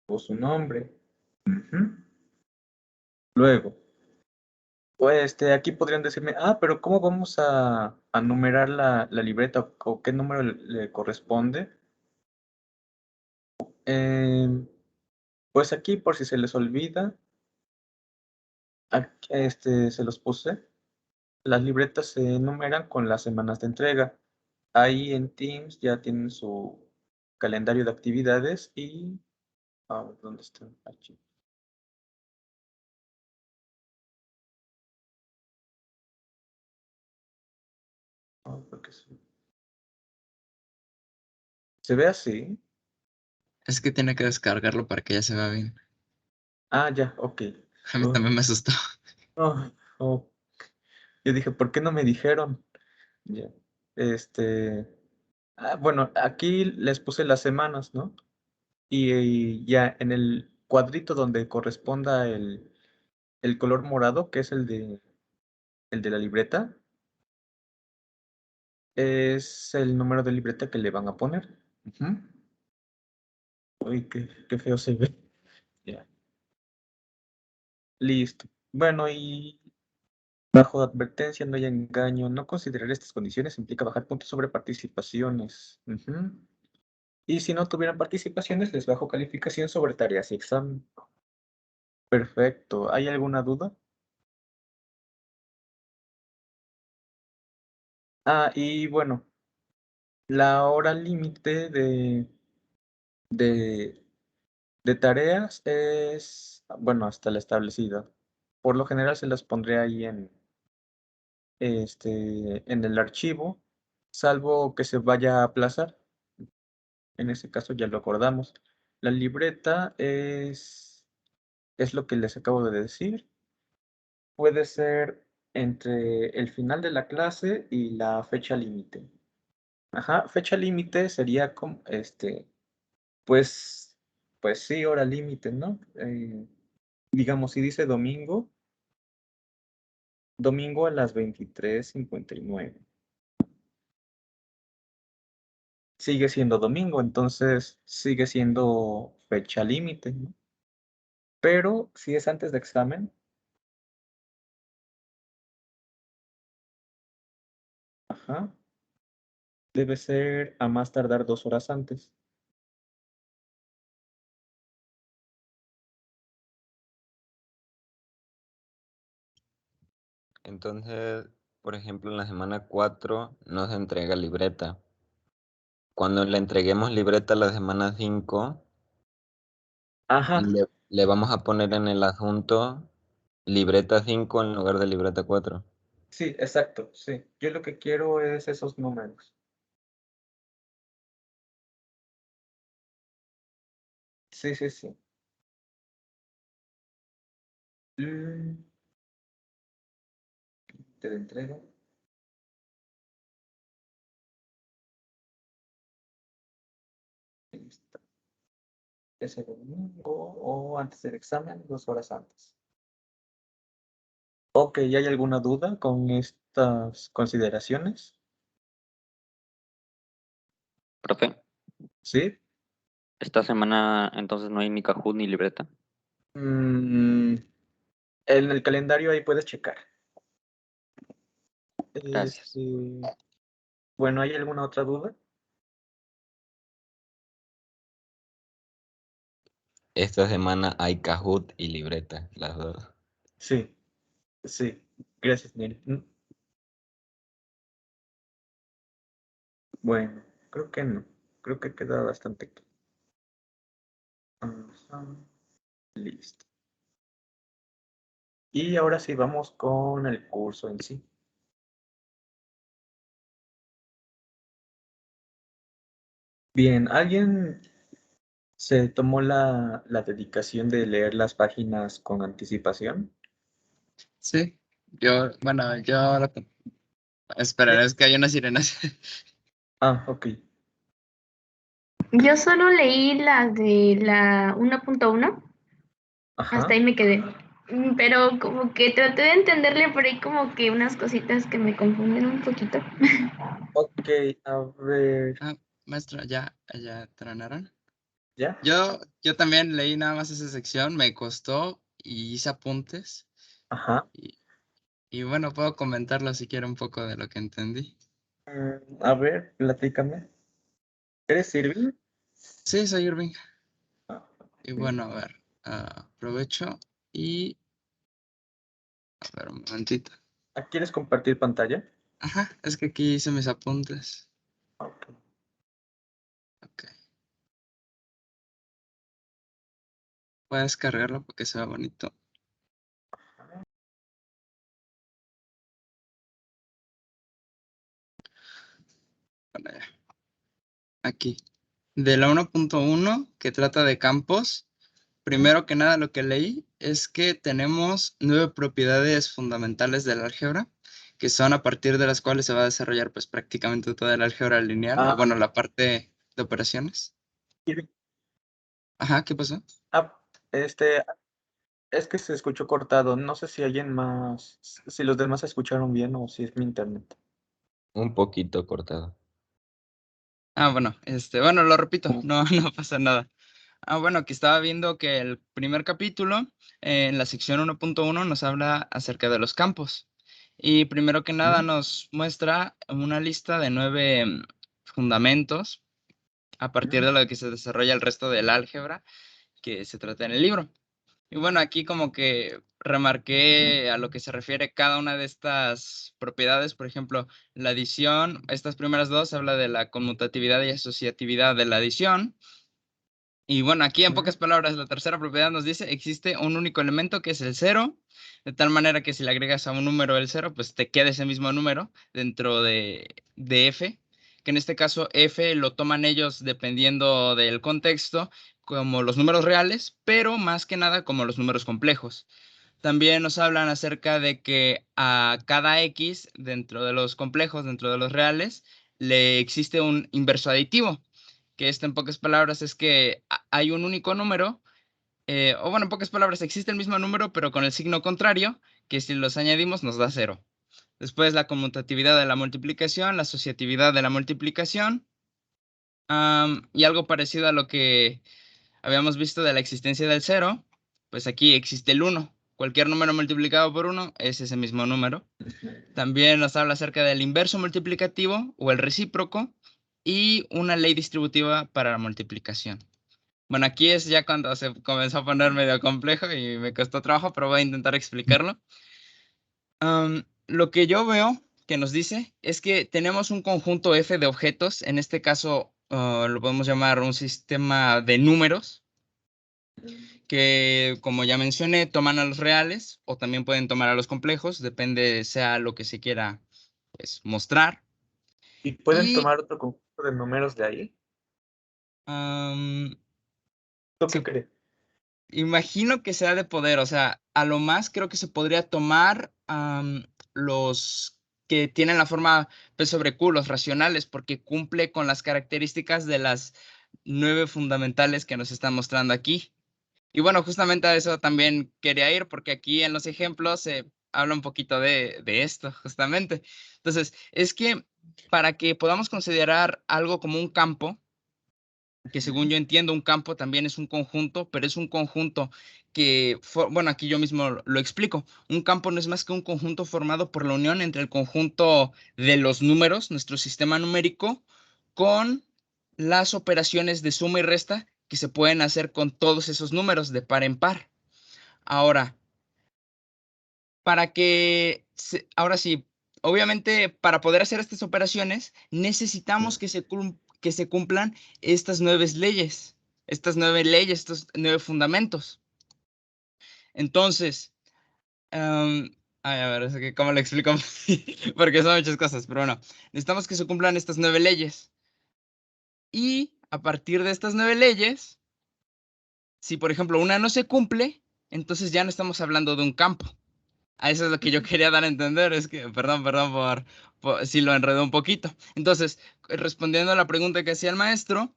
o su nombre. Ujú. Luego, pues aquí podrían decirme, pero ¿cómo vamos a numerar la libreta o qué número le corresponde? Em, pues aquí, por si se les olvida, se los puse. Las libretas se numeran con las semanas de entrega. Ahí en Teams ya tienen su calendario de actividades y... ¿dónde está? Aquí. Porque se ve así. Es que tiene que descargarlo para que ya se vea bien. Ya, ok. A mí Oh, también me asustó. oh, oh. Yo dije, ¿por qué no me dijeron? Ya. Este... bueno, aquí les puse las semanas, ¿no? Y ya en el cuadrito donde corresponda el color morado, que es el de la libreta, es el número de libreta que le van a poner. Ujú. Uy, qué feo se ve. Ya. Listo. Bueno, y bajo advertencia, no hay engaño. No considerar estas condiciones implica bajar puntos sobre participaciones. Ujú. Y si no tuvieran participaciones, les bajo calificación sobre tareas y examen. Perfecto. ¿Hay alguna duda? Y bueno, la hora límite de, de tareas es, bueno, hasta la establecida. Por lo general se las pondré ahí en el archivo, salvo que se vaya a aplazar. En ese caso ya lo acordamos. La libreta es lo que les acabo de decir. Puede ser entre el final de la clase y la fecha límite. Ajá, fecha límite sería como, pues, pues sí, hora límite, ¿no? Digamos, si dice domingo, domingo a las 23:59. Sigue siendo domingo, entonces sigue siendo fecha límite, ¿no? Pero si es antes de examen, ajá, debe ser a más tardar 2 horas antes. Entonces, por ejemplo, en la semana 4 no se entrega libreta. Cuando le entreguemos libreta a la semana 5, Ajá, le vamos a poner en el adjunto libreta 5 en lugar de libreta 4. sí, exacto, sí. Yo lo que quiero es esos números. Sí, sí, sí. Mm, Te lo entrego. Listo. Ese domingo o antes del examen, 2 horas antes. Ok, ¿y hay alguna duda con estas consideraciones? Profe, ¿Sí? esta semana entonces no hay ni Kahoot ni libreta. Mm, en el calendario ahí puedes checar. Gracias. Bueno, ¿hay alguna otra duda? Esta semana hay Kahoot y libreta, las dos. Sí, sí. Gracias, Neri. Bueno, creo que no. Creo que queda bastante claro. Ajá, listo. Y ahora sí vamos con el curso en sí. Bien, ¿alguien se tomó la dedicación de leer las páginas con anticipación? Sí, yo Sí. esperaré, es que hay unas sirenas. Ok. Yo solo leí las de la 1.1, hasta Ajá. ahí me quedé. Pero como que traté de entenderle por ahí como que unas cositas que me confunden un poquito. Ok, a ver. Maestra, ¿ya tronaron? ¿Ya? Yo también leí nada más esa sección, me costó y hice apuntes. Ajá. Y bueno, puedo comentarlo si quiero un poco de lo que entendí. A ver, platícame. ¿Eres Irving? Sí, soy Irving. Ah, Y sí. bueno, a ver, aprovecho y... A ver, un momentito. ¿Quieres compartir pantalla? Ajá, es que aquí hice mis apuntes. Ok. Ok. Voy a descargarlo para que sea bonito. Bueno, ya. Aquí. De la 1.1, que trata de campos, primero que nada lo que leí es que tenemos 9 propiedades fundamentales del álgebra, que son a partir de las cuales se va a desarrollar pues prácticamente toda el álgebra lineal, o Ah, bueno, la parte de operaciones. Irving. Ajá, ¿qué pasó? Ah, este, es que se escuchó cortado. No sé si alguien más, si los demás escucharon bien o si es mi internet. Un poquito cortado. Bueno, bueno, lo repito, no, no pasa nada. Bueno, que estaba viendo que el primer capítulo, en la sección 1.1, nos habla acerca de los campos. Y primero que nada nos muestra una lista de 9 fundamentos a partir de lo que se desarrolla el resto del álgebra que se trata en el libro. Y bueno, aquí como que remarqué a lo que se refiere cada una de estas propiedades. Por ejemplo, la adición, estas primeras dos habla de la conmutatividad y asociatividad de la adición. Y bueno, aquí en pocas palabras, la tercera propiedad nos dice, existe un único elemento que es el 0, de tal manera que si le agregas a un número el 0, pues te queda ese mismo número dentro de f, que en este caso f lo toman ellos dependiendo del contexto como los números reales, pero más que nada como los números complejos. También nos hablan acerca de que a cada x dentro de los complejos, dentro de los reales, le existe un inverso aditivo, que esto en pocas palabras es que hay un único número, o bueno, en pocas palabras existe el mismo número, pero con el signo contrario, que si los añadimos nos da 0. Después la conmutatividad de la multiplicación, la asociatividad de la multiplicación, y algo parecido a lo que habíamos visto de la existencia del 0, pues aquí existe el 1. Cualquier número multiplicado por 1 es ese mismo número. También nos habla acerca del inverso multiplicativo o el recíproco y una ley distributiva para la multiplicación. Bueno, aquí es ya cuando se comenzó a poner medio complejo y me costó trabajo, pero voy a intentar explicarlo. Lo que yo veo que nos dice es que tenemos un conjunto F de objetos, en este caso lo podemos llamar un sistema de números, que como ya mencioné, toman a los reales o también pueden tomar a los complejos, depende sea lo que se quiera pues, mostrar. ¿Y pueden Y tomar otro conjunto de números de ahí? am, ¿Tú qué se crees? imagino que sea de poder, o sea, a lo más creo que se podría tomar los que tienen la forma P sobre Q, los racionales, porque cumple con las características de las 9 fundamentales que nos están mostrando aquí. Y bueno, justamente a eso también quería ir, porque aquí en los ejemplos se habla un poquito de esto, justamente. Entonces, es que para que podamos considerar algo como un campo, que según yo entiendo, un campo también es un conjunto, pero es un conjunto que, bueno, aquí yo mismo lo explico. Un campo no es más que un conjunto formado por la unión entre el conjunto de los números, nuestro sistema numérico, con las operaciones de suma y resta que se pueden hacer con todos esos números de par en par. Ahora, ahora sí, obviamente para poder hacer estas operaciones necesitamos que se cumplan estas 9 leyes, estos 9 fundamentos. Entonces, ay, a ver, es que cómo lo explico, porque son muchas cosas, pero bueno, necesitamos que se cumplan estas 9 leyes. Y a partir de estas 9 leyes, si por ejemplo una no se cumple, entonces ya no estamos hablando de un campo. A eso es lo que yo quería dar a entender, es que, perdón por si lo enredé un poquito. Entonces, respondiendo a la pregunta que hacía el maestro,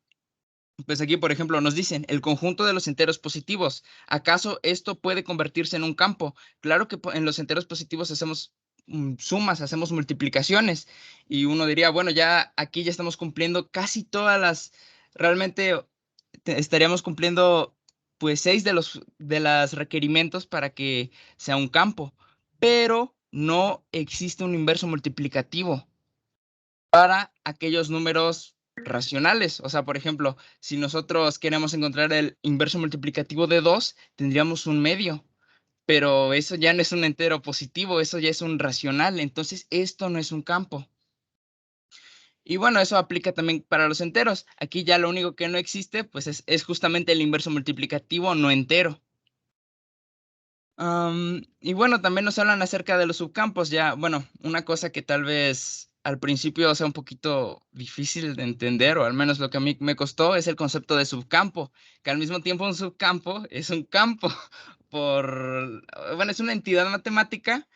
pues aquí, por ejemplo, nos dicen el conjunto de los enteros positivos. ¿Acaso esto puede convertirse en un campo? Claro que en los enteros positivos hacemos sumas, hacemos multiplicaciones. Y uno diría, bueno, ya aquí ya estamos cumpliendo casi todas las, realmente estaríamos cumpliendo pues 6 de los requerimientos para que sea un campo, pero no existe un inverso multiplicativo para aquellos números racionales. O sea, por ejemplo, si nosotros queremos encontrar el inverso multiplicativo de 2, tendríamos un medio, pero eso ya no es un entero positivo, eso ya es un racional, entonces esto no es un campo. Y bueno, eso aplica también para los enteros. Aquí ya lo único que no existe, pues es justamente el inverso multiplicativo no entero. Y bueno, también nos hablan acerca de los subcampos. Ya, bueno, una cosa que tal vez al principio sea un poquito difícil de entender, o al menos lo que a mí me costó, es el concepto de subcampo, que al mismo tiempo un subcampo es un campo bueno, es una entidad matemática,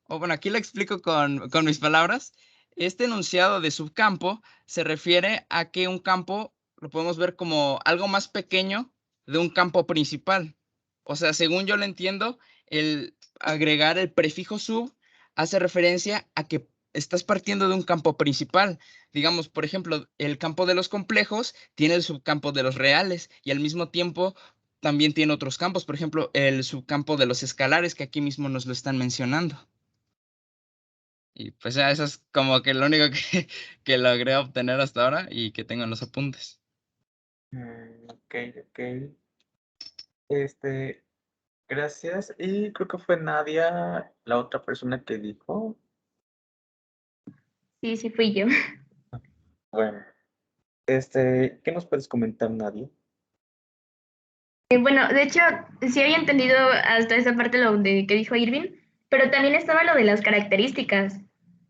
o bueno, aquí lo explico con mis palabras. Este enunciado de subcampo se refiere a que un campo lo podemos ver como algo más pequeño de un campo principal. O sea, según yo lo entiendo, el agregar el prefijo sub hace referencia a que estás partiendo de un campo principal. Digamos, por ejemplo, el campo de los complejos tiene el subcampo de los reales y al mismo tiempo también tiene otros campos, por ejemplo, el subcampo de los escalares que aquí mismo nos lo están mencionando. Y pues ya eso es como que lo único que logré obtener hasta ahora y que tengo en los apuntes. Ok, ok. Gracias. Y creo que fue Nadia la otra persona que dijo. Sí, sí fui yo. Bueno, ¿qué nos puedes comentar, Nadia? Bueno, de hecho, sí había entendido hasta esa parte lo de que dijo Irving, pero también estaba lo de las características,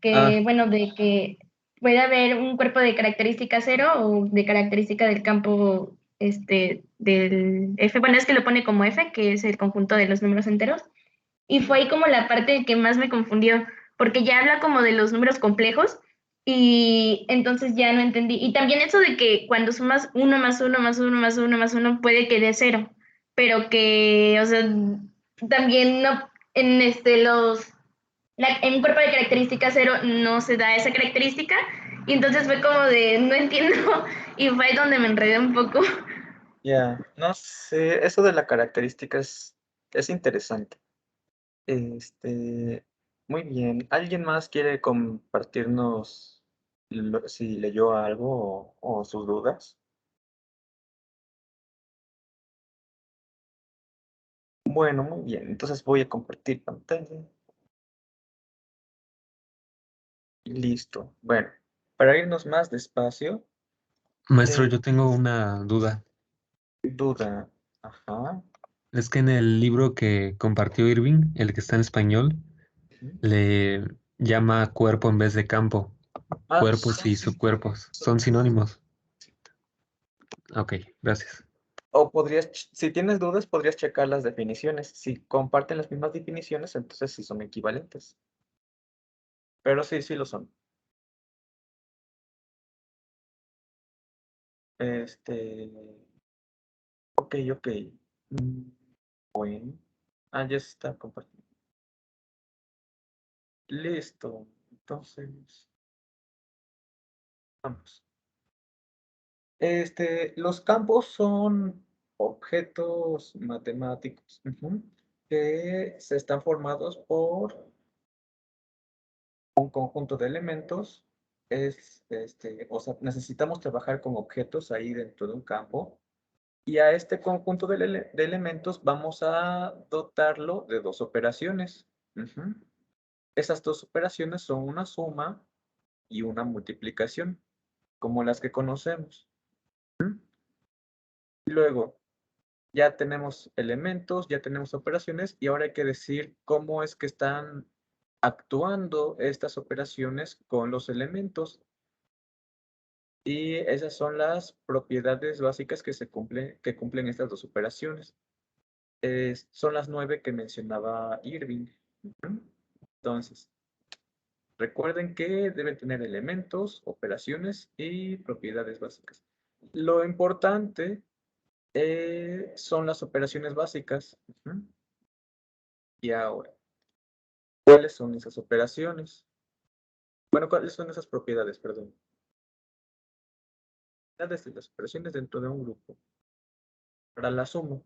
que Ah, bueno, de que puede haber un cuerpo de característica cero o de característica del campo del F, bueno, es que lo pone como F, que es el conjunto de los números enteros, y fue ahí como la parte que más me confundió, porque ya habla como de los números complejos, y entonces ya no entendí. Y también eso de que cuando sumas uno más uno más uno más uno más uno puede que dé cero, pero que, o sea, también no, en un cuerpo de característica cero no se da esa característica, y entonces fue como de, no entiendo, y fue ahí donde me enredé un poco. ya, no sé, eso de la característica es interesante. Muy bien. ¿Alguien más quiere compartirnos si leyó algo o sus dudas? Bueno, muy bien. Entonces voy a compartir pantalla. Y listo. Bueno, para irnos más despacio, Maestro, eh, yo tengo una duda. duda. Ajá. Es que en el libro que compartió Irving, el que está en español, Ujú. le llama cuerpo en vez de campo. Ah, Cuerpos y subcuerpos. ¿Son sinónimos? Ok, gracias. o podrías, si tienes dudas, podrías checar las definiciones. Si comparten las mismas definiciones, entonces sí son equivalentes. Pero sí, sí lo son. Este, ok, ok. Mm, Bueno. Ah, ya se está compartiendo. Listo. Entonces, vamos. Los campos son objetos matemáticos que se están formados por un conjunto de elementos. O sea, necesitamos trabajar con objetos ahí dentro de un campo. Y a este conjunto de elementos vamos a dotarlo de dos operaciones. Ujú. Esas dos operaciones son una suma y una multiplicación, como las que conocemos. Luego, ya tenemos elementos, ya tenemos operaciones y ahora hay que decir cómo es que están actuando estas operaciones con los elementos. Y esas son las propiedades básicas que cumplen estas dos operaciones. Son las 9 que mencionaba Irving. Ujú. Entonces, recuerden que deben tener elementos, operaciones y propiedades básicas. Lo importante son las operaciones básicas. Ujú. Y ahora, ¿cuáles son esas operaciones? Bueno, ¿cuáles son esas propiedades? Perdón. Propiedades de las operaciones dentro de un grupo. para la suma.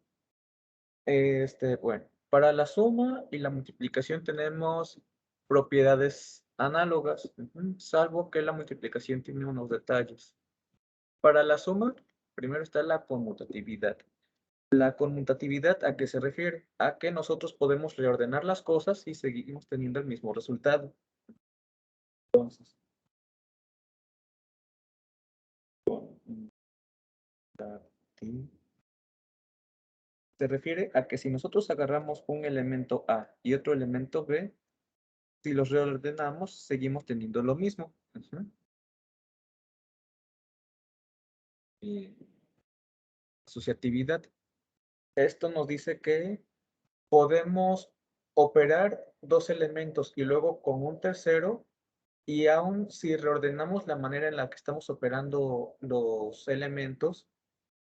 Bueno, para la suma y la multiplicación tenemos propiedades análogas, salvo que la multiplicación tiene unos detalles. Para la suma, primero está la conmutatividad. La conmutatividad, ¿a qué se refiere? A que nosotros podemos reordenar las cosas y seguimos teniendo el mismo resultado. Entonces, se refiere a que si nosotros agarramos un elemento A y otro elemento B, si los reordenamos, seguimos teniendo lo mismo. Y asociatividad. Esto nos dice que podemos operar dos elementos y luego con un tercero, y aún si reordenamos la manera en la que estamos operando los elementos,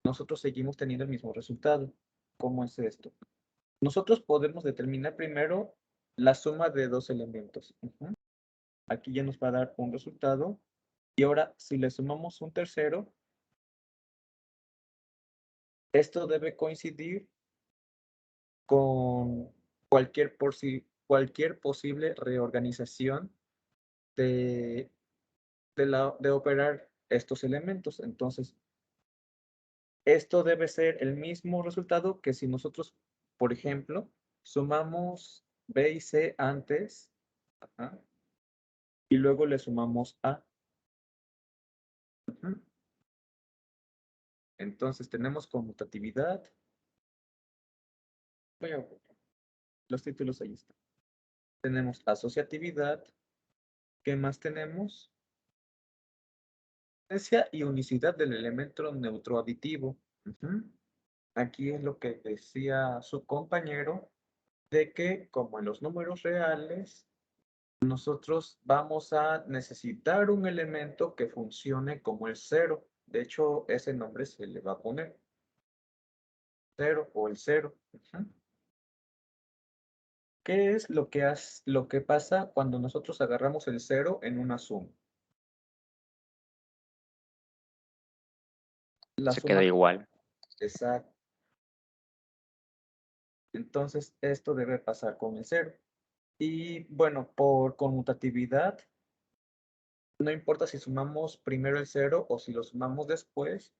nosotros seguimos teniendo el mismo resultado. ¿Cómo es esto? Nosotros podemos determinar primero la suma de dos elementos. Aquí ya nos va a dar un resultado. Y ahora, si le sumamos un tercero, esto debe coincidir con cualquier posible reorganización de operar estos elementos. Entonces, esto debe ser el mismo resultado que si nosotros, por ejemplo, sumamos B y C antes, y luego le sumamos A. Entonces tenemos conmutatividad. Los títulos ahí están. Tenemos asociatividad. ¿Qué más tenemos? Potencia y unicidad del elemento neutroaditivo. Aquí es lo que decía su compañero, de que como en los números reales, nosotros vamos a necesitar un elemento que funcione como el cero. De hecho, ese nombre se le va a poner cero o el cero. ¿Qué es lo que pasa cuando nosotros agarramos el cero en una suma? La Se suma queda igual. exacto. Entonces, esto debe pasar con el cero. Y bueno, por conmutatividad, no importa si sumamos primero el cero o si lo sumamos después,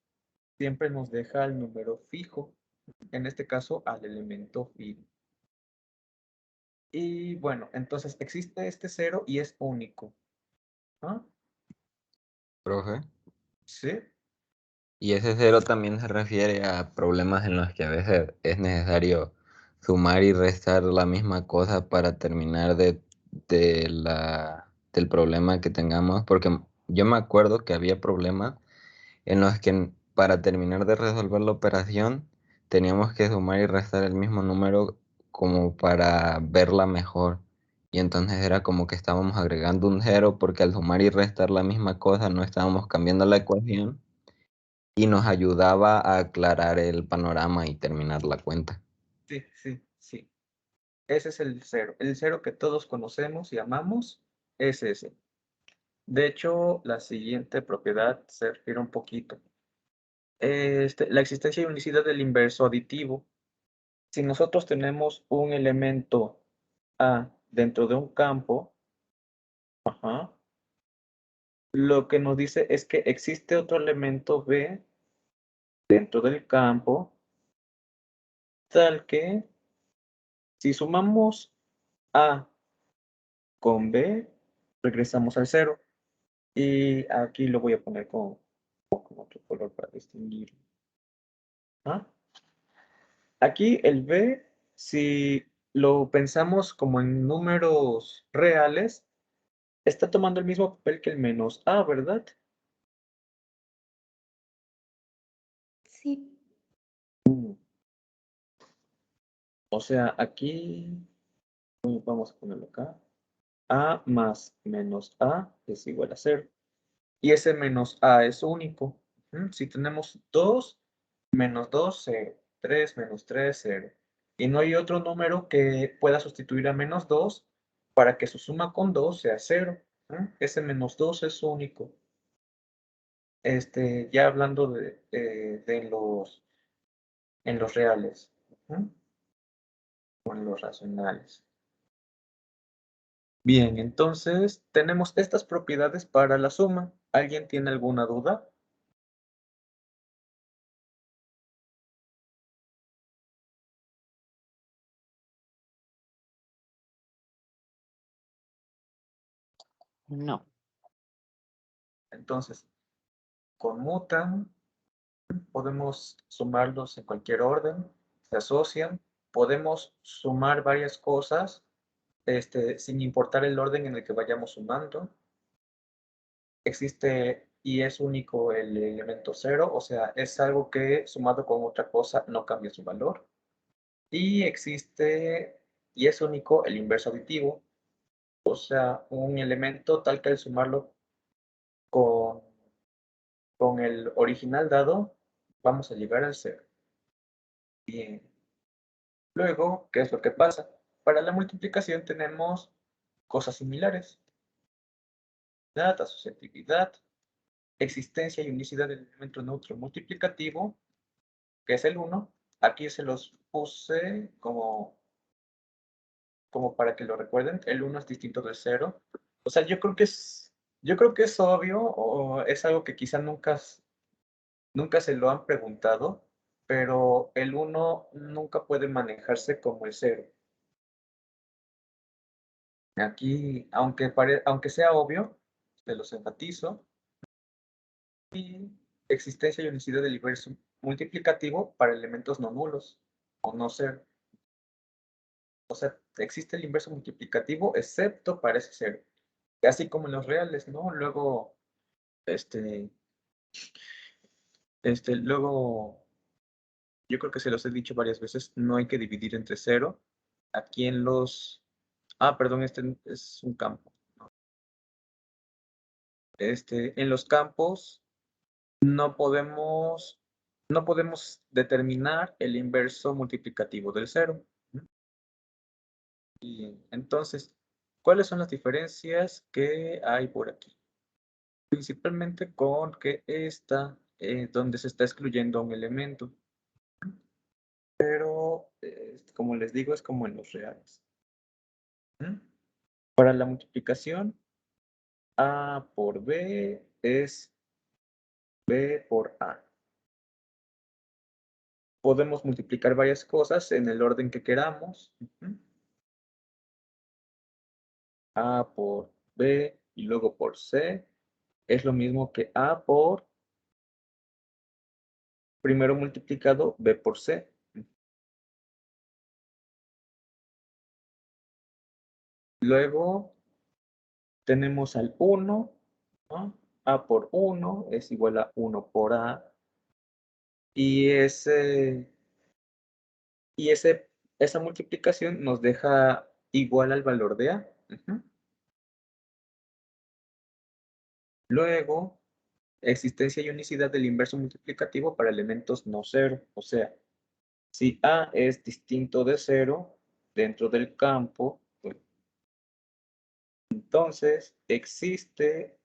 siempre nos deja el número fijo, en este caso al elemento fijo. Y bueno, entonces existe este cero y es único. ¿Ah? Profe. ¿Sí? Y ese cero también se refiere a problemas en los que a veces es necesario sumar y restar la misma cosa para terminar del problema que tengamos, porque yo me acuerdo que había problemas en los que para terminar de resolver la operación teníamos que sumar y restar el mismo número como para verla mejor. Y entonces era como que estábamos agregando un cero porque al sumar y restar la misma cosa no estábamos cambiando la ecuación y nos ayudaba a aclarar el panorama y terminar la cuenta. Sí, sí, sí. Ese es el cero. El cero que todos conocemos y amamos es ese. De hecho, la siguiente propiedad se refiere un poquito. La existencia y unicidad del inverso aditivo. Si nosotros tenemos un elemento A dentro de un campo, lo que nos dice es que existe otro elemento B dentro del campo, tal que si sumamos A con B, regresamos al cero. Y aquí lo voy a poner con otro color para distinguir. Aquí el B, si lo pensamos como en números reales, está tomando el mismo papel que el menos A, ¿verdad? Sí. O sea, aquí vamos a ponerlo acá. A más menos A es igual a 0. Y ese menos A es único. Si tenemos 2, menos 2, 0. 3 menos 3, 0. Y no hay otro número que pueda sustituir a menos 2 para que su suma con 2 sea 0. Ese menos 2 es único. Ya hablando de los en los reales. O en los racionales. Bien, entonces tenemos estas propiedades para la suma. ¿Alguien tiene alguna duda? No. Entonces, conmutan, podemos sumarlos en cualquier orden, se asocian, podemos sumar varias cosas sin importar el orden en el que vayamos sumando. Existe y es único el elemento 0, o sea, es algo que sumado con otra cosa no cambia su valor. Y existe y es único el inverso aditivo, o sea, un elemento tal que al sumarlo con, con el original dado, vamos a llegar al 0. Bien. Luego, ¿qué es lo que pasa? Para la multiplicación tenemos cosas similares. Asociatividad, existencia y unicidad del elemento neutro multiplicativo, que es el 1. Aquí se los puse como para que lo recuerden. El 1 es distinto del 0. O sea, yo creo que es obvio, o es algo que quizá nunca se lo han preguntado, pero el 1 nunca puede manejarse como el 0. Aquí, aunque sea obvio, se los enfatizo. Y existencia y unicidad del inverso multiplicativo para elementos no nulos o no ser. O sea, existe el inverso multiplicativo excepto para ese 0. Así como en los reales, ¿no? Luego, luego, yo creo que se los he dicho varias veces, no hay que dividir entre 0. Aquí en los... perdón, este es un campo. En los campos no podemos determinar el inverso multiplicativo del 0. Y entonces, ¿cuáles son las diferencias que hay por aquí? Principalmente con que esta, donde se está excluyendo un elemento. Pero, como les digo, es como en los reales. Para la multiplicación, A por B es B por A. Podemos multiplicar varias cosas en el orden que queramos. A por B y luego por C es lo mismo que A por primero multiplicado B por C. Luego tenemos al 1, ¿no? A por 1 es igual a 1 por A. Y esa multiplicación nos deja igual al valor de A. Luego, existencia y unicidad del inverso multiplicativo para elementos no cero. O sea, si A es distinto de 0 dentro del campo, entonces existe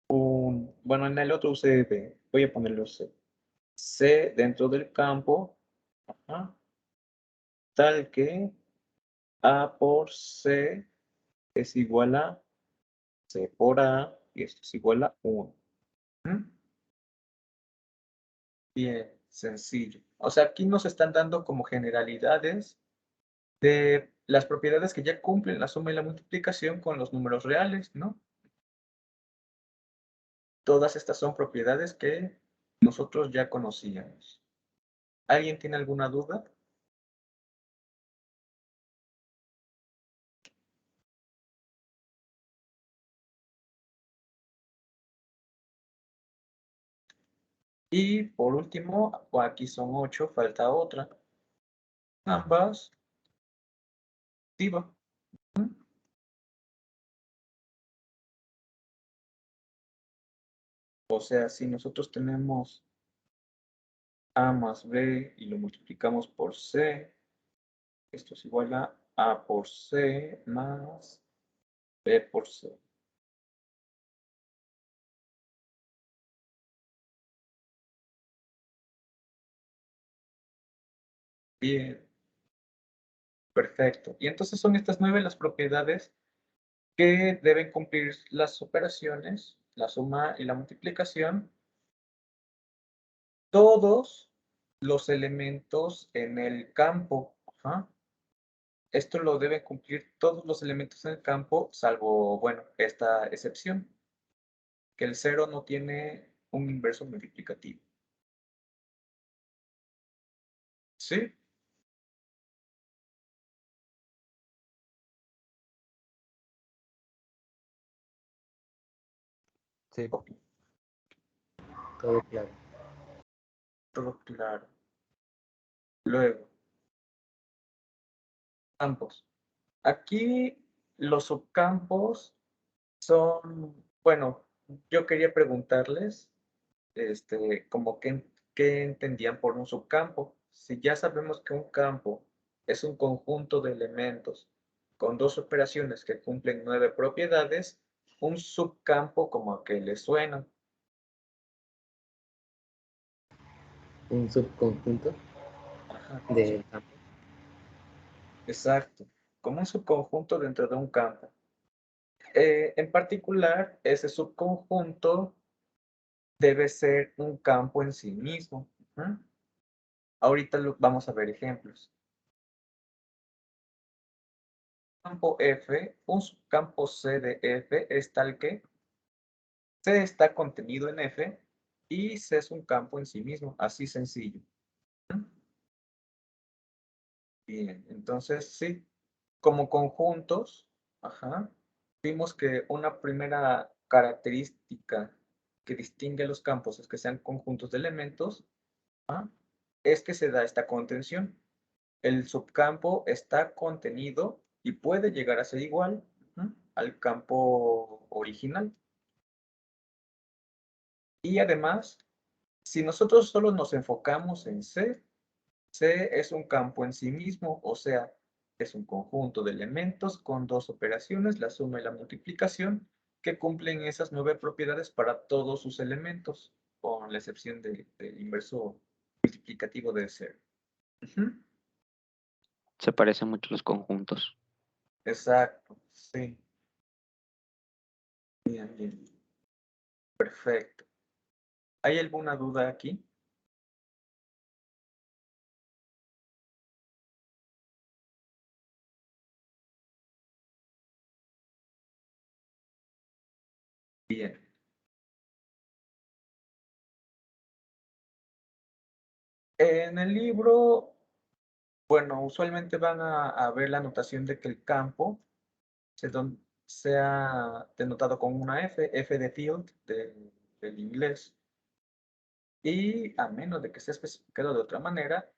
bueno, en el otro usé B, voy a ponerlo C. C dentro del campo, tal que A por C es igual a C por A, y esto es igual a 1. Bien, sencillo. O sea, aquí nos están dando como generalidades de las propiedades que ya cumplen la suma y la multiplicación con los números reales, ¿no? Todas estas son propiedades que nosotros ya conocíamos. ¿Alguien tiene alguna duda? Y por último, aquí son 8, falta otra. Ambas activa. O sea, si nosotros tenemos A más B y lo multiplicamos por C, esto es igual a A por C más B por C. Bien, perfecto. Y entonces son estas 9 las propiedades que deben cumplir las operaciones, la suma y la multiplicación, todos los elementos en el campo. Ajá. Esto lo deben cumplir todos los elementos en el campo, salvo, bueno, esta excepción, que el 0 no tiene un inverso multiplicativo. ¿Sí? Sí. Ok, Todo claro. todo claro. Luego, campos. Aquí los subcampos son, bueno, yo quería preguntarles, como qué entendían por un subcampo. Si ya sabemos que un campo es un conjunto de elementos con dos operaciones que cumplen 9 propiedades, un subcampo como a que le suena. Un subconjunto Ajá, del campo. exacto, como un subconjunto dentro de un campo. En particular, ese subconjunto debe ser un campo en sí mismo. Ujú. Ahorita vamos a ver ejemplos. Campo F, un subcampo C de F es tal que C está contenido en F y C es un campo en sí mismo, así sencillo. Bien, entonces sí, como conjuntos, ajá, vimos que una primera característica que distingue a los campos es que sean conjuntos de elementos, ¿ah? Es que se da esta contención. El subcampo está contenido y puede llegar a ser igual, al campo original. Y además, si nosotros solo nos enfocamos en C, C es un campo en sí mismo, o sea, es un conjunto de elementos con dos operaciones, la suma y la multiplicación, que cumplen esas 9 propiedades para todos sus elementos, con la excepción del inverso multiplicativo de 0. Se parecen mucho los conjuntos. Exacto, sí. Bien, bien. Perfecto. ¿Hay alguna duda aquí? Bien. En el libro, bueno, usualmente van a ver la anotación de que el campo sea denotado con una F, F de field del inglés. Y a menos de que sea especificado de otra manera,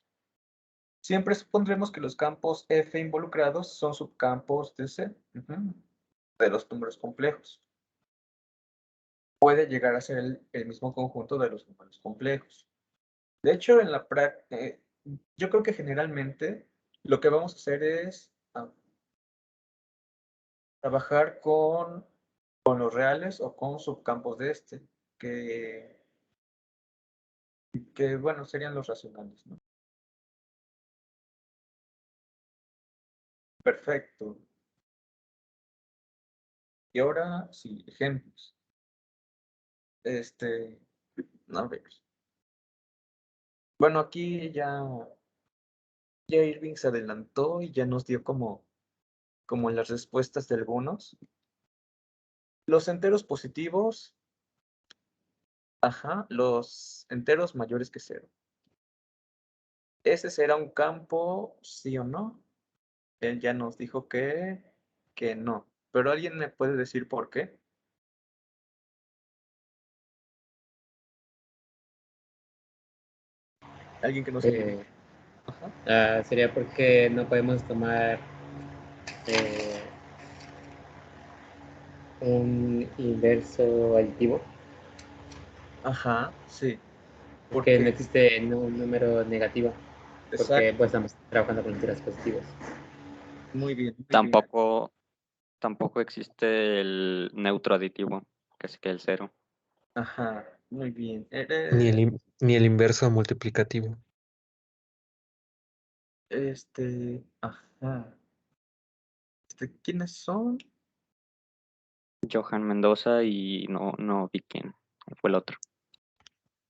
siempre supondremos que los campos F involucrados son subcampos de C, de los números complejos. Puede llegar a ser el mismo conjunto de los números complejos. De hecho, en la práctica, yo creo que generalmente lo que vamos a hacer es trabajar con los reales o con subcampos de que bueno, serían los racionales, ¿no? Perfecto. Y ahora, sí, ejemplos. A ver. Bueno, aquí ya Irving se adelantó y ya nos dio como las respuestas de algunos. Los enteros positivos, ajá, los enteros mayores que 0. ¿Ese será un campo, sí o no? Él ya nos dijo que no. Pero ¿alguien me puede decir por qué? ¿Alguien que nos ayude? Eh, Ajá. Sería porque no podemos tomar un inverso aditivo, Ajá, sí. porque no Porque, existe un número negativo, porque pues exacto. estamos trabajando con enteros positivos. Muy bien, muy bien. Tampoco existe el neutro aditivo, que es que el 0. Ajá, muy bien. Ni el inverso multiplicativo. Ajá. ¿Quiénes son? Johan Mendoza y no vi quién fue el otro.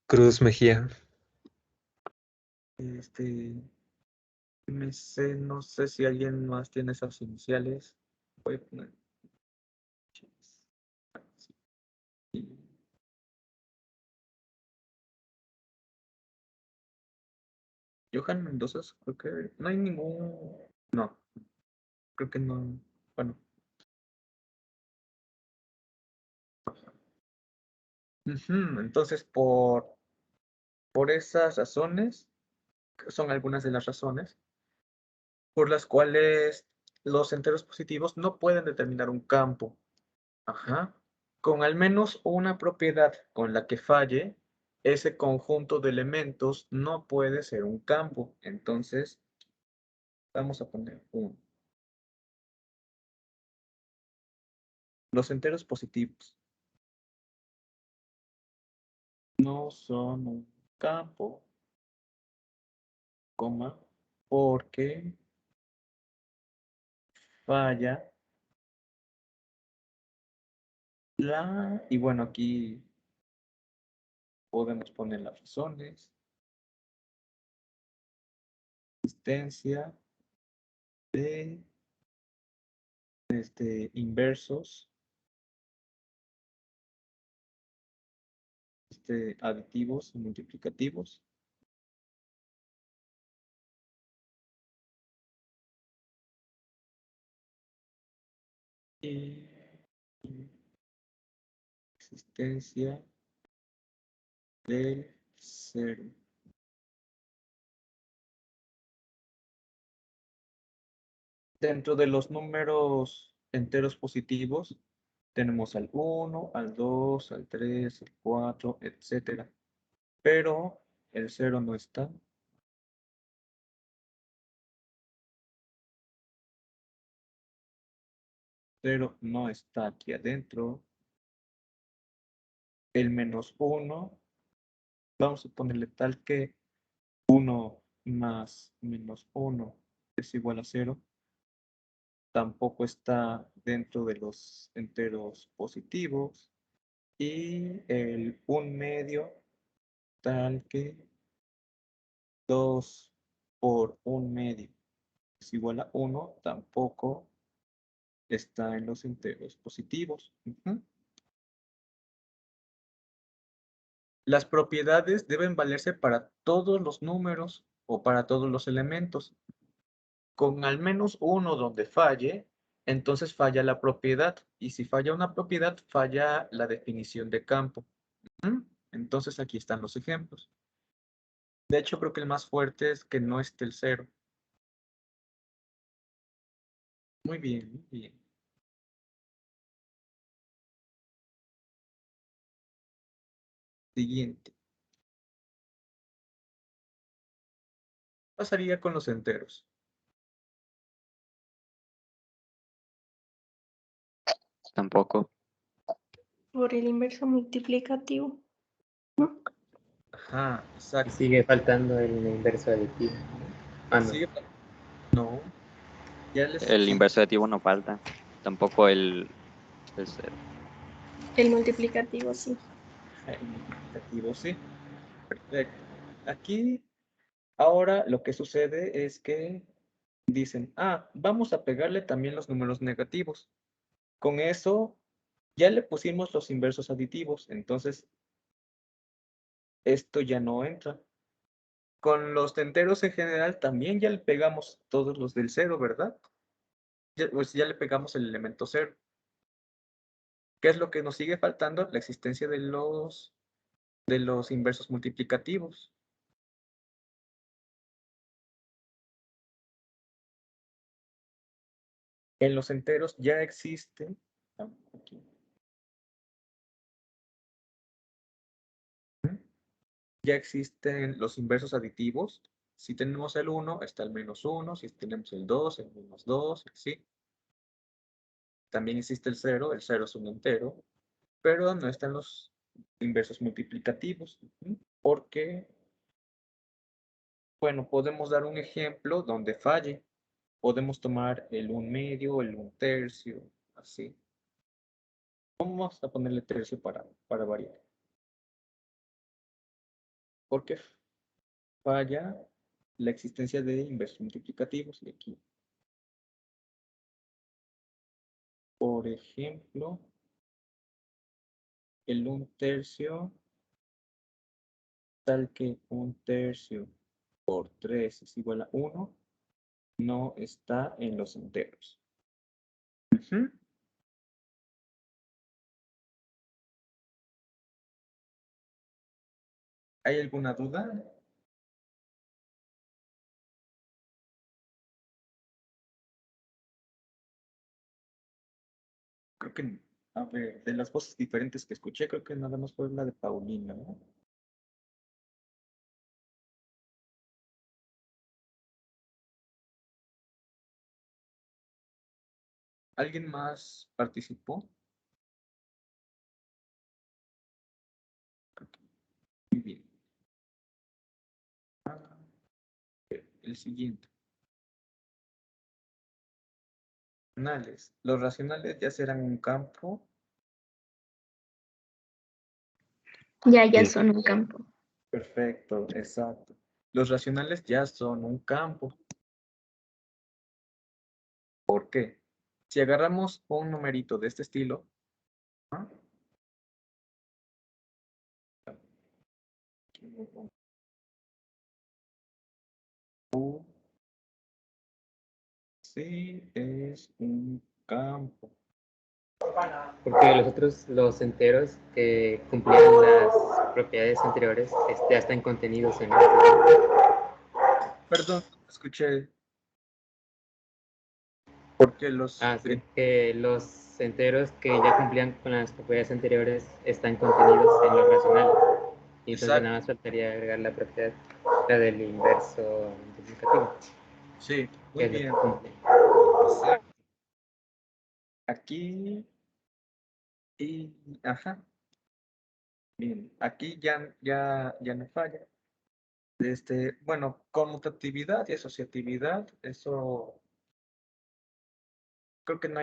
Cruz Mejía. No sé si alguien más tiene esas iniciales. Voy a poner. Johan Mendoza, creo que no hay ningún. No, creo que no. Bueno. Entonces, por esas razones, son algunas de las razones por las cuales los enteros positivos no pueden determinar un campo. Ajá. Con al menos una propiedad con la que falle, ese conjunto de elementos no puede ser un campo. Entonces, vamos a poner uno. Los enteros positivos no son un campo, coma, porque falla y bueno, aquí podemos poner las razones. Existencia de inversos aditivos y multiplicativos. Y existencia del cero. Dentro de los números enteros positivos, tenemos al 1, al 2, al 3, al 4, etc. Pero el 0 no está. Cero no está aquí adentro. El -1, vamos a ponerle tal que 1 más -1 es igual a 0. Tampoco está dentro de los enteros positivos. Y el 1/2 tal que 2 por 1/2 es igual a 1, tampoco está en los enteros positivos. Las propiedades deben valerse para todos los números o para todos los elementos. Con al menos uno donde falle, entonces falla la propiedad. Y si falla una propiedad, falla la definición de campo. Entonces aquí están los ejemplos. De hecho, creo que el más fuerte es que no esté el 0. Muy bien, muy bien. Siguiente. Pasaría con los enteros. Tampoco. Por el inverso multiplicativo. ¿No? Ajá, Y exacto. sigue faltando el inverso aditivo. Ah, no. No. Ya les... El inverso aditivo no falta. Tampoco el 0. El multiplicativo, sí. El multiplicativo, sí. Perfecto. Aquí, ahora lo que sucede es que dicen, vamos a pegarle también los números negativos. Con eso, ya le pusimos los inversos aditivos, entonces esto ya no entra. Con los enteros en general también ya le pegamos todos los del 0, ¿verdad? Pues ya le pegamos el elemento 0. ¿Qué es lo que nos sigue faltando? La existencia de los inversos multiplicativos. En los enteros ya existen. Aquí. Ya existen los inversos aditivos. Si tenemos el 1, está el -1. Si tenemos el 2, el -2, ¿sí? También existe el 0. El 0 es un entero. Pero no están los inversos multiplicativos. ¿Por qué? bueno, podemos dar un ejemplo donde falle. Podemos tomar el 1/2, el 1/3, así. Vamos a ponerle tercio para variar. Porque falla la existencia de inversos multiplicativos. Y aquí, por ejemplo, el 1/3, tal que 1/3 por 3 es igual a 1, no está en los enteros. Ujú. ¿Hay alguna duda? Creo que, a ver, de las voces diferentes que escuché, creo que nada más fue la de Paulina, ¿no? ¿Alguien más participó? Muy bien. El siguiente. Racionales. Los racionales ya serán un campo. Ya Sí. son un campo. Perfecto, exacto. Los racionales ya son un campo. ¿Por qué? Si agarramos un numerito de este estilo, ¿ah? Sí, es un campo. Porque los enteros que cumplían las propiedades anteriores ya están contenidos en este. Perdón, escuché. Porque los... Sí, que los enteros que ya cumplían con las propiedades anteriores están contenidos en los racionales. Y entonces Exacto. nada más faltaría agregar la propiedad, la del inverso multiplicativo. Sí, Que muy es lo bien. que cumple. Exacto. Aquí y... Ajá. Bien, aquí ya no falla. Bueno, conmutatividad y asociatividad, eso creo que no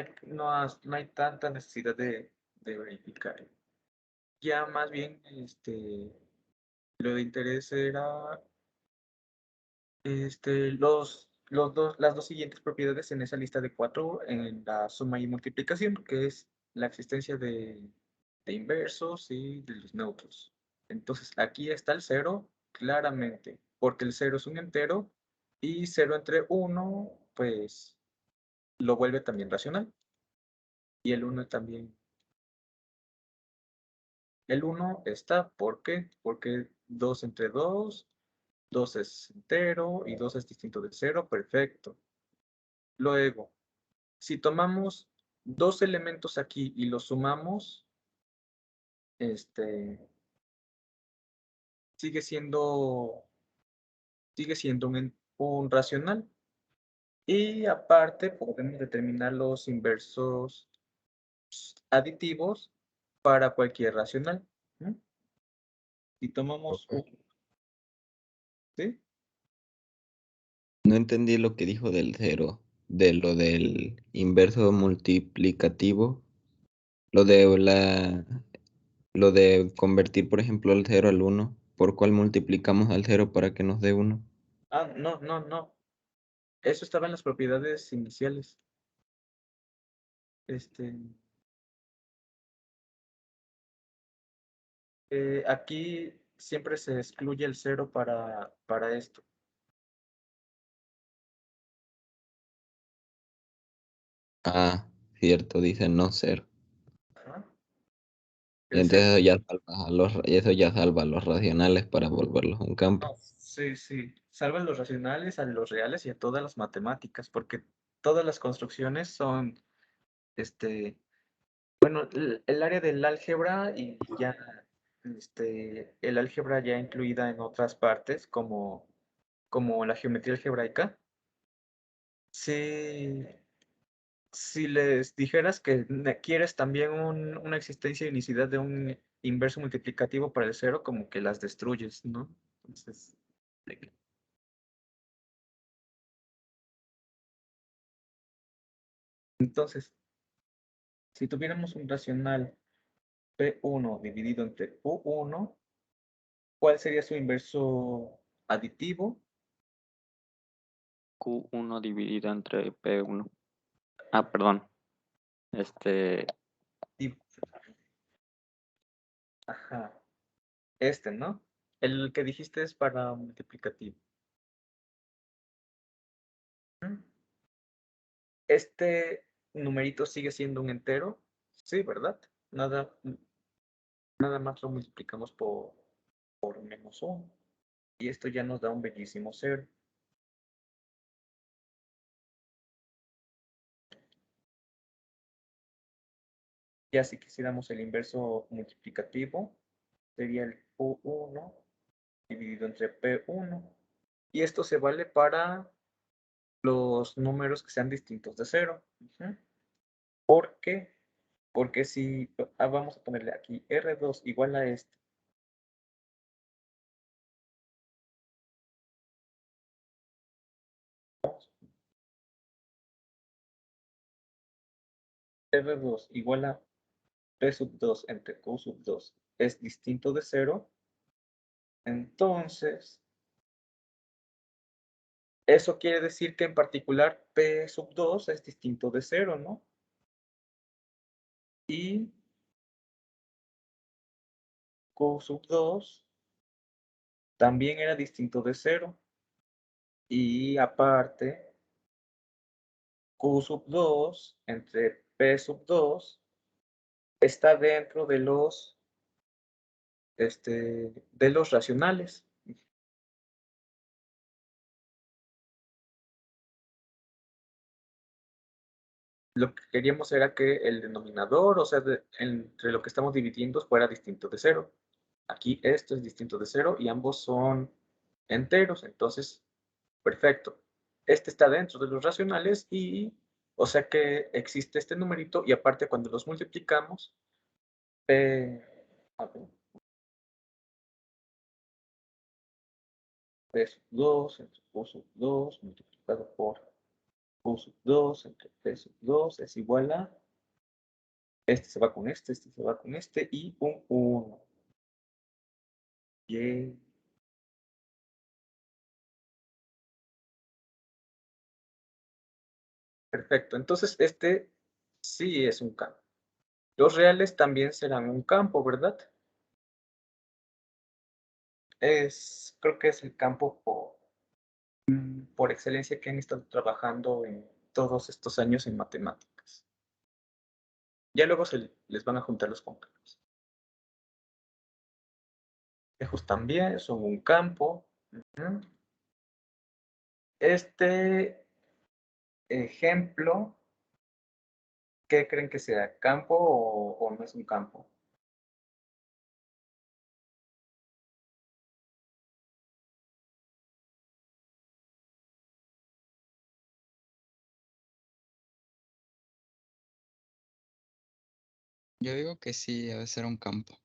hay tanta necesidad de verificar. Ya más bien, lo de interés era las dos siguientes propiedades en esa lista de 4 en la suma y multiplicación, que es la existencia de inversos y de los neutros. Entonces, aquí está el 0 claramente, porque el 0 es un entero y 0 entre 1, pues lo vuelve también racional. Y el 1 también. El 1 está, ¿por qué? Porque 2 entre 2, 2 es entero y 2 es distinto de 0, perfecto. Luego, si tomamos dos elementos aquí y los sumamos, sigue siendo un racional. Y aparte podemos determinar los inversos aditivos para cualquier racional. ¿Mm? Si tomamos ¿sí? No entendí lo que dijo del 0, de lo del inverso multiplicativo, lo lo de convertir, por ejemplo, el 0 al 1, ¿por cuál multiplicamos al 0 para que nos dé 1? Ah, no. Eso estaba en las propiedades iniciales. Aquí siempre se excluye el 0 para esto. Ah, cierto, dice no 0. Ajá. Y El 0. entonces eso ya salva a los racionales para volverlos un campo. Sí. Salvan los racionales a los reales y a todas las matemáticas, porque todas las construcciones son, bueno, el área del álgebra y ya, el álgebra ya incluida en otras partes, como la geometría algebraica. Sí, si les dijeras que quieres también una existencia y unicidad de un inverso multiplicativo para el 0, como que las destruyes, ¿no? Entonces, Entonces, si tuviéramos un racional P1 dividido entre Q1, ¿cuál sería su inverso aditivo? Q1 dividido entre P1. Ah, perdón. Y- Ajá. ¿No? El que dijiste es para multiplicativo. Este numerito sigue siendo un entero. Sí, ¿verdad? Nada más lo multiplicamos por -1. Y esto ya nos da un bellísimo 0. Ya si quisiéramos el inverso multiplicativo, sería el Q1 dividido entre P1. Y esto se vale para los números que sean distintos de 0. ¿Por qué? Porque si vamos a ponerle aquí R2 igual a este, R2 igual a P sub 2 entre Q sub 2 es distinto de 0, entonces eso quiere decir que en particular P sub 2 es distinto de 0, ¿no? Y Q sub 2 también era distinto de 0. Y aparte, Q sub 2 entre P sub 2 está dentro de los racionales. Lo que queríamos era que el denominador, o sea, entre lo que estamos dividiendo, fuera distinto de 0. Aquí esto es distinto de 0 y ambos son enteros, entonces, perfecto. Este está dentro de los racionales y, o sea que existe este numerito y aparte cuando los multiplicamos, a ver, P sub 2 entre Q sub 2 multiplicado por Q sub 2 entre P sub 2 es igual a, este se va con este se va con este y un 1. Y perfecto, entonces este sí es un campo. Los reales también serán un campo, ¿verdad? Creo que es el campo por excelencia que han estado trabajando en todos estos años en matemáticas. Ya luego les van a juntar los completos. Espejos también son un campo. Este ejemplo, ¿qué creen que sea? ¿Campo o no es un campo? Yo digo que sí, debe ser un campo.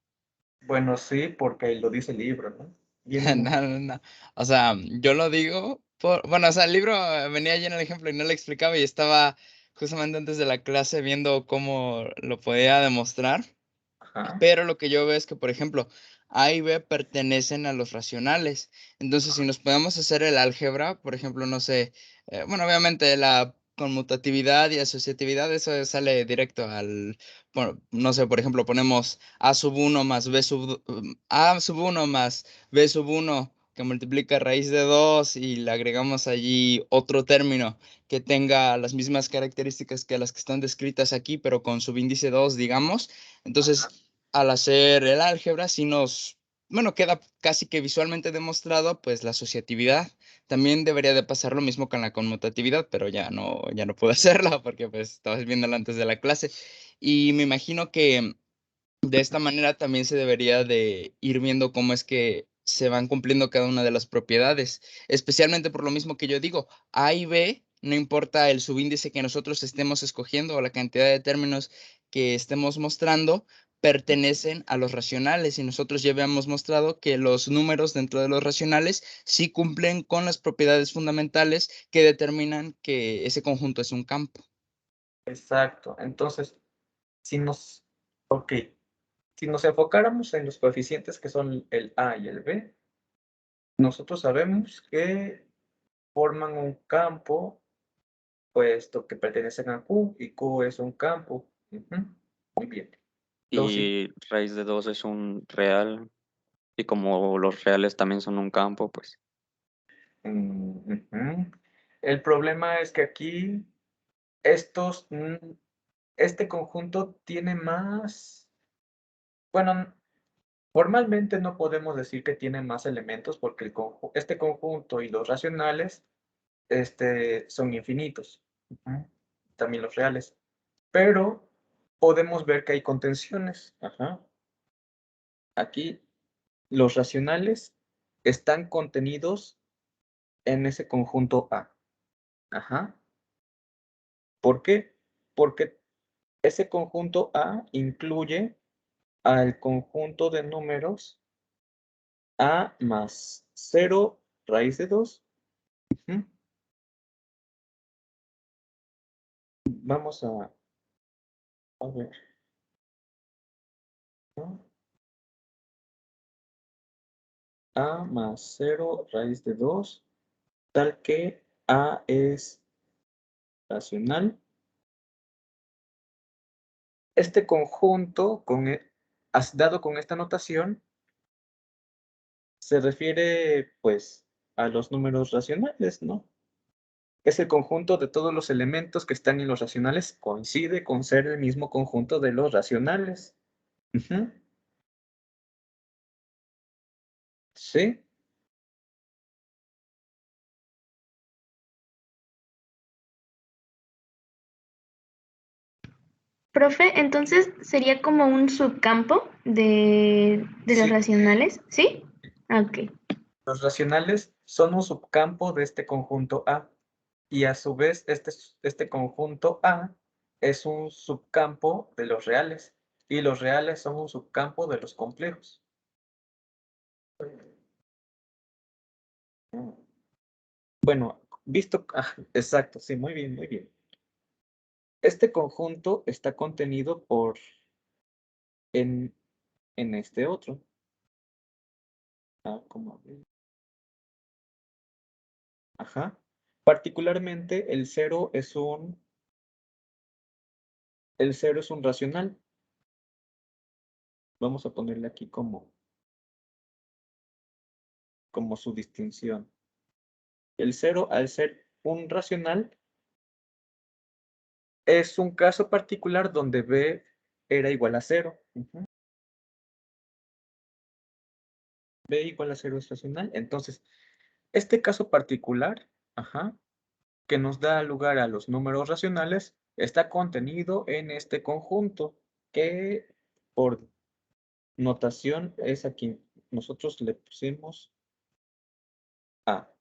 Bueno, sí, porque lo dice el libro, ¿no? No, no, no. O sea, yo lo digo bueno, o sea, el libro venía lleno de ejemplo y no lo explicaba y estaba justamente antes de la clase viendo cómo lo podía demostrar. Ajá. Pero lo que yo veo es que, por ejemplo, A y B pertenecen a los racionales. Entonces, si nos podemos hacer el álgebra, por ejemplo, no sé, bueno, obviamente la conmutatividad y asociatividad, eso sale directo bueno, no sé, por ejemplo, ponemos A sub 1 más B sub, A sub 1 más B sub 1 que multiplica raíz de 2 y le agregamos allí otro término que tenga las mismas características que las que están descritas aquí, pero con subíndice 2, digamos. Entonces, al hacer el álgebra, sí bueno, queda casi que visualmente demostrado, pues, la asociatividad. También debería de pasar lo mismo con la conmutatividad, pero ya no puedo hacerlo porque, pues, estabas viéndolo antes de la clase. Y me imagino que de esta manera también se debería de ir viendo cómo es que se van cumpliendo cada una de las propiedades, especialmente por lo mismo que yo digo, A y B, no importa el subíndice que nosotros estemos escogiendo o la cantidad de términos que estemos mostrando, pertenecen a los racionales y nosotros ya habíamos mostrado que los números dentro de los racionales sí cumplen con las propiedades fundamentales que determinan que ese conjunto es un campo. Exacto. Entonces, si nos, ok, si nos enfocáramos en los coeficientes que son el A y el B, nosotros sabemos que forman un campo, puesto que pertenecen a Q, y Q es un campo. Muy bien. Y raíz de 2 es un real. Y como los reales también son un campo, pues Ujú. El problema es que aquí estos, este conjunto tiene más, bueno, formalmente no podemos decir que tiene más elementos porque este conjunto y los racionales son infinitos. Ujú. También los reales. Pero podemos ver que hay contenciones. Ajá. Aquí los racionales están contenidos en ese conjunto A. Ajá. ¿Por qué? Porque ese conjunto A incluye al conjunto de números A más 0 raíz de 2. Vamos a ver. ¿No? A más 0 raíz de 2, tal que A es racional. Este conjunto, dado con esta notación, se refiere pues a los números racionales, ¿no? Es el conjunto de todos los elementos que están en los racionales, coincide con ser el mismo conjunto de los racionales. Ujú. ¿Sí? Profe, entonces sería como un subcampo de los Sí. racionales, ¿sí? Ok. Los racionales son un subcampo de este conjunto A. Y a su vez, este conjunto A es un subcampo de los reales. Y los reales son un subcampo de los complejos. Bueno, visto, exacto, sí, muy bien, muy bien. Este conjunto está contenido en este otro. ¿Cómo? Ajá. Particularmente el 0 es un racional. Vamos a ponerle aquí como su distinción. El 0, al ser un racional, es un caso particular donde B era igual a 0. B igual a 0 es racional. Entonces, este caso particular, que nos da lugar a los números racionales, está contenido en este conjunto, que por notación es aquí. Nosotros le pusimos A.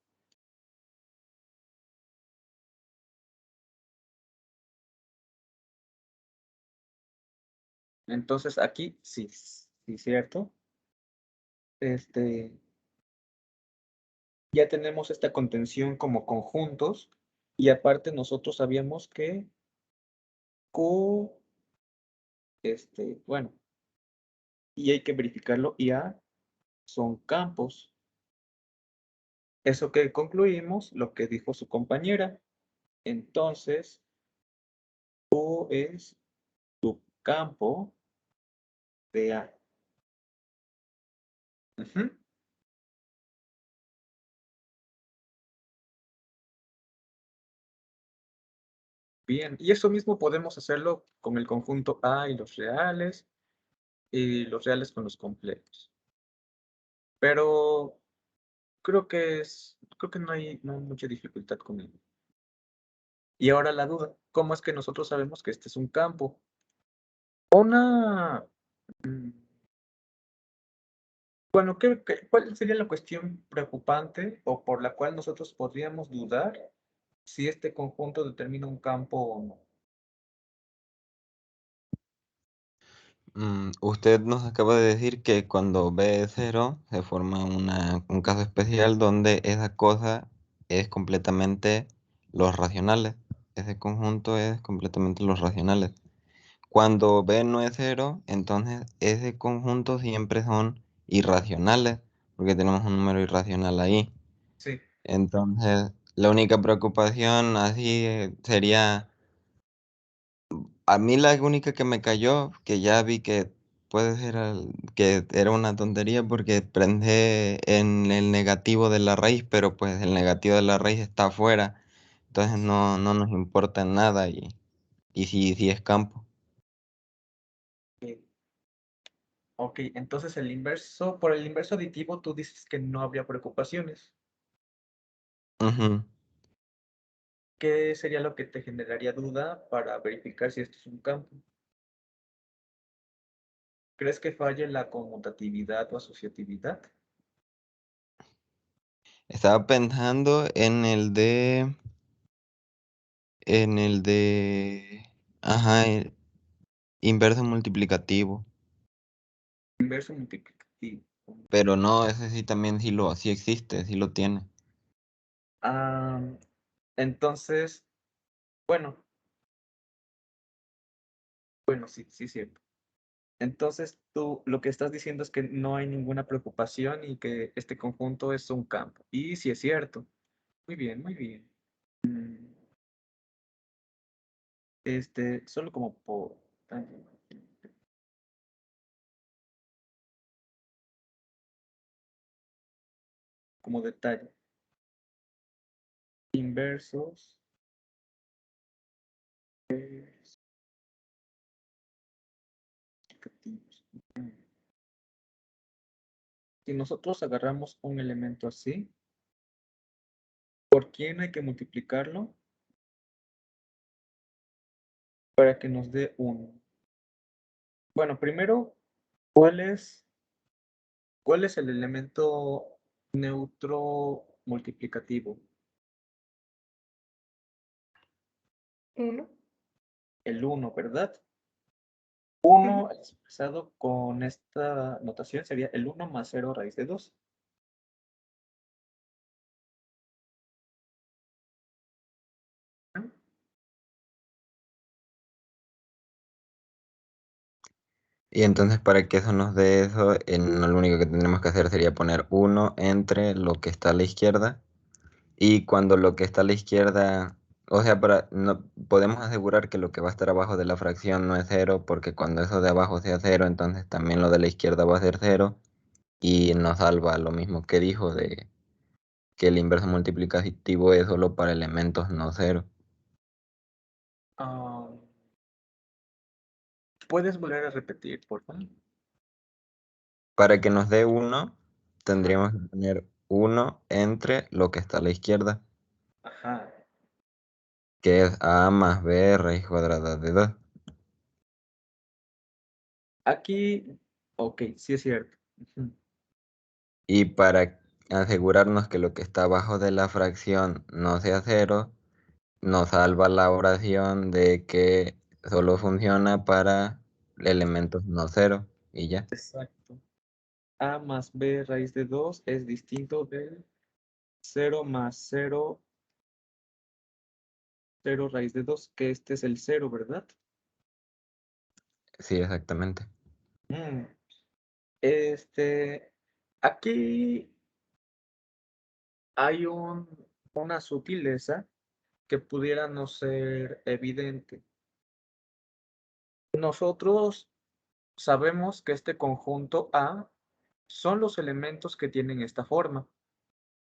Entonces aquí sí, cierto. Ya tenemos esta contención como conjuntos y aparte nosotros sabíamos que Q, bueno, y hay que verificarlo, y A son campos. Eso que concluimos, lo que dijo su compañera. Entonces, Q es subcampo de A. Bien, y eso mismo podemos hacerlo con el conjunto A y los reales con los complejos. Pero creo que no hay mucha dificultad con ello. Y ahora la duda, ¿cómo es que nosotros sabemos que este es un campo? Bueno, ¿cuál sería la cuestión preocupante o por la cual nosotros podríamos dudar si este conjunto determina un campo o no? Usted nos acaba de decir que cuando B es 0 se forma un caso especial donde esa cosa es completamente los racionales. ese conjunto es completamente los racionales. Cuando B no es cero, entonces ese conjunto siempre son irracionales, porque tenemos un número irracional ahí. Sí. Entonces, la única preocupación así sería, a mí la única que me cayó, que ya vi que puede ser que era una tontería porque prendé en el negativo de la raíz, pero pues el negativo de la raíz está afuera, entonces no nos importa en nada y sí es campo. Ok, ok, entonces por el inverso aditivo tú dices que no habría preocupaciones. Ujú. ¿Qué sería lo que te generaría duda para verificar si esto es un campo? ¿Crees que falle la conmutatividad o asociatividad? Estaba pensando ajá, inverso multiplicativo, Inverso multiplicativo. pero no, ese sí también sí existe, sí lo tiene. Ah, entonces, bueno, sí, sí, cierto. Entonces tú lo que estás diciendo es que no hay ninguna preocupación y que este conjunto es un campo. Y sí es cierto. Muy bien, muy bien. Solo como por como detalle. Inversos. Multiplicativos. Si nosotros agarramos un elemento así, ¿por quién hay que multiplicarlo? Para que nos dé 1. Bueno, primero, ¿cuál es el elemento neutro multiplicativo? 1. El 1, ¿verdad? 1 expresado con esta notación sería el 1 más 0 raíz de 2. Y entonces para que eso nos dé eso, lo único que tendremos que hacer sería poner 1 entre lo que está a la izquierda. Y cuando lo que está a la izquierda, o sea, no, podemos asegurar que lo que va a estar abajo de la fracción no es 0, porque cuando eso de abajo sea 0, entonces también lo de la izquierda va a ser 0. Y nos salva lo mismo que dijo de que el inverso multiplicativo es solo para elementos no 0. Ah, ¿puedes volver a repetir, por favor? Para que nos dé 1, tendríamos que poner 1 entre lo que está a la izquierda, Ajá. que es a más b raíz cuadrada de 2. Aquí, ok, sí es cierto. Ujú. Y para asegurarnos que lo que está abajo de la fracción no sea 0, nos salva la oración de que solo funciona para elementos no 0 y ya. Exacto. A más b raíz de 2 es distinto del 0 más 0, 0 raíz de 2, que este es el 0, ¿verdad? Sí, exactamente. Mm, Aquí hay una sutileza que pudiera no ser evidente. Nosotros sabemos que este conjunto A son los elementos que tienen esta forma.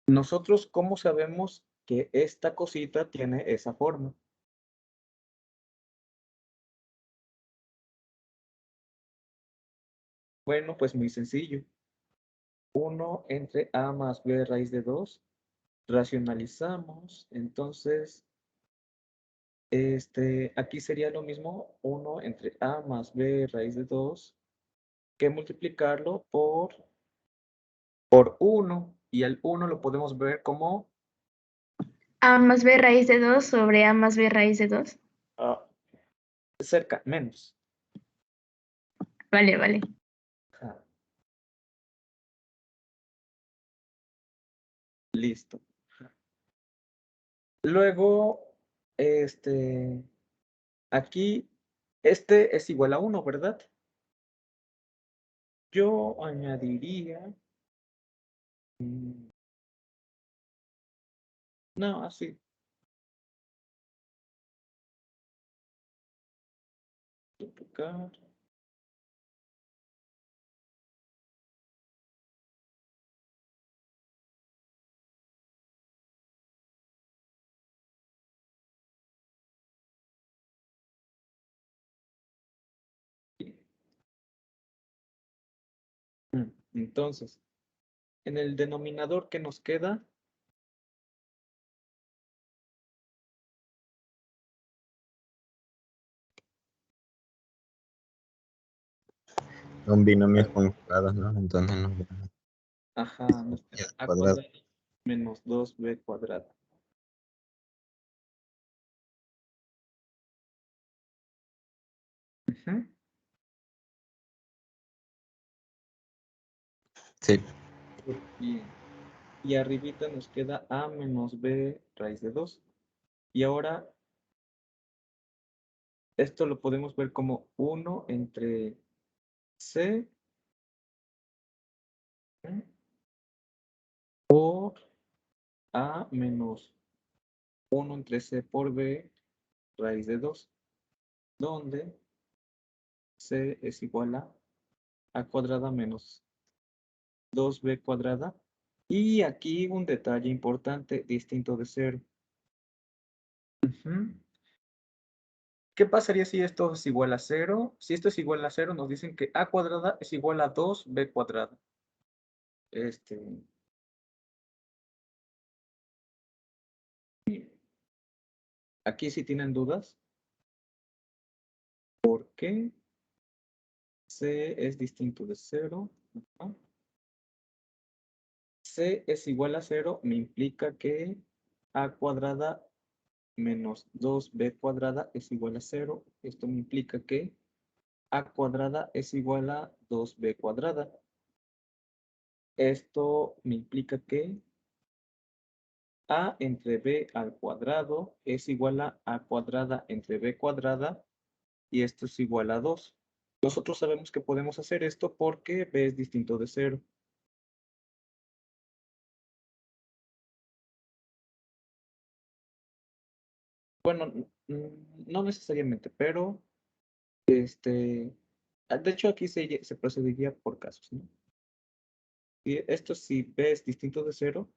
Nosotros, ¿cómo sabemos que esta cosita tiene esa forma? Bueno, pues muy sencillo. 1 entre A más B raíz de 2. Racionalizamos. Entonces, aquí sería lo mismo. 1 entre A más B raíz de 2. Que multiplicarlo por 1. Y el 1 lo podemos ver como A más B raíz de 2 sobre A más B raíz de 2. cerca, menos. Vale, vale. Ajá. Listo. Luego, aquí, este es igual a 1, ¿verdad? Yo añadiría... No, así. Duplicar. Entonces, en el denominador que nos queda, Son binomios conjugados, ¿no? Entonces nos da ajá, nos queda al a cuadrado. cuadrado menos 2b cuadrado. Ujú. Sí, Bien. Y arribita nos queda a menos b raíz de 2. Y ahora, esto lo podemos ver como 1 entre c por a menos 1 entre c por b raíz de 2, donde c es igual a cuadrada menos 2b cuadrada. Y aquí un detalle importante, distinto de 0. Ujú. ¿Qué pasaría si esto es igual a 0? Si esto es igual a 0, nos dicen que a cuadrada es igual a 2b cuadrada. Aquí sí tienen dudas. ¿Por qué c es distinto de 0? Ajá. C es igual a 0 me implica que a cuadrada menos 2b cuadrada es igual a 0. Esto me implica que a cuadrada es igual a 2b cuadrada. Esto me implica que a entre b al cuadrado es igual a cuadrada entre b cuadrada y esto es igual a 2. Nosotros sabemos que podemos hacer esto porque b es distinto de 0. Bueno, no necesariamente, pero de hecho aquí se procedería por casos, ¿no? Y esto si b es distinto de 0,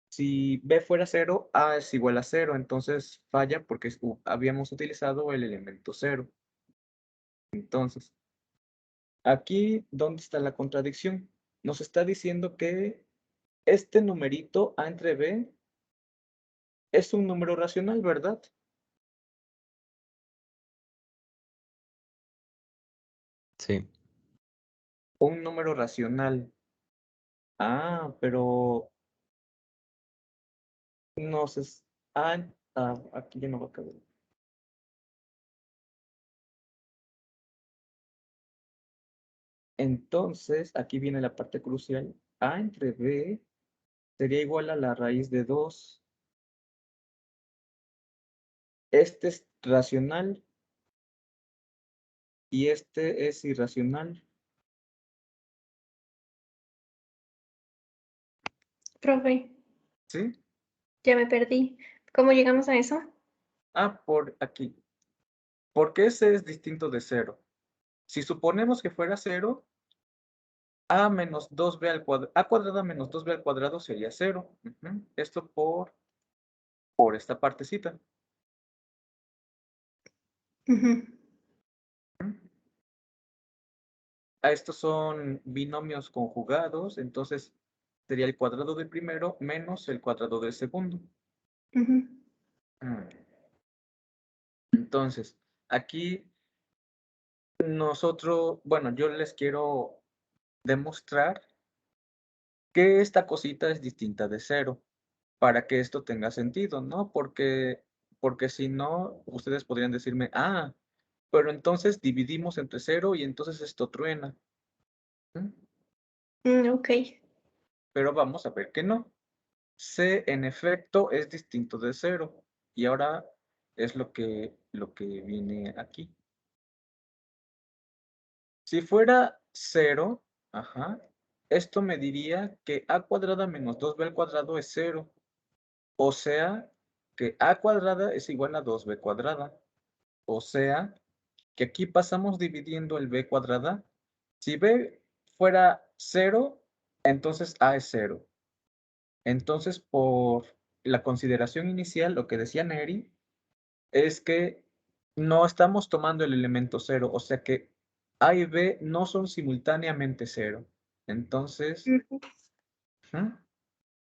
si b fuera 0, a es igual a 0, entonces falla porque habíamos utilizado el elemento 0. Entonces, aquí, ¿dónde está la contradicción? Nos está diciendo que este numerito a entre b es un número racional, ¿verdad? sí. Un número racional. Ah, pero no sé. Aquí ya no va a caber. Entonces, aquí viene la parte crucial. A entre b sería igual a la raíz de 2. Este es racional y este es irracional. Profe, ¿Sí? ya me perdí. ¿Cómo llegamos a eso? Por aquí. Porque ese es distinto de 0. Si suponemos que fuera 0, a menos 2b al cuadrado, a cuadrada menos 2b al cuadrado sería 0. Esto por esta partecita. Ujú. Estos son binomios conjugados, entonces sería el cuadrado del primero menos el cuadrado del segundo. Ujú. Entonces, aquí bueno, yo les quiero demostrar que esta cosita es distinta de 0 para que esto tenga sentido, ¿no? Porque si no, ustedes podrían decirme, pero entonces dividimos entre 0 y entonces esto truena. Ok. Pero vamos a ver que no. C en efecto es distinto de 0 Y ahora es lo que viene aquí. Si fuera 0, esto me diría que a cuadrada menos 2b al cuadrado es 0. O sea, que a cuadrada es igual a 2b cuadrada. O sea, que aquí pasamos dividiendo el b cuadrada. Si b fuera 0, entonces a es 0. Entonces, por la consideración inicial, lo que decía Neri, es que no estamos tomando el elemento 0, o sea que a y b no son simultáneamente 0. Entonces,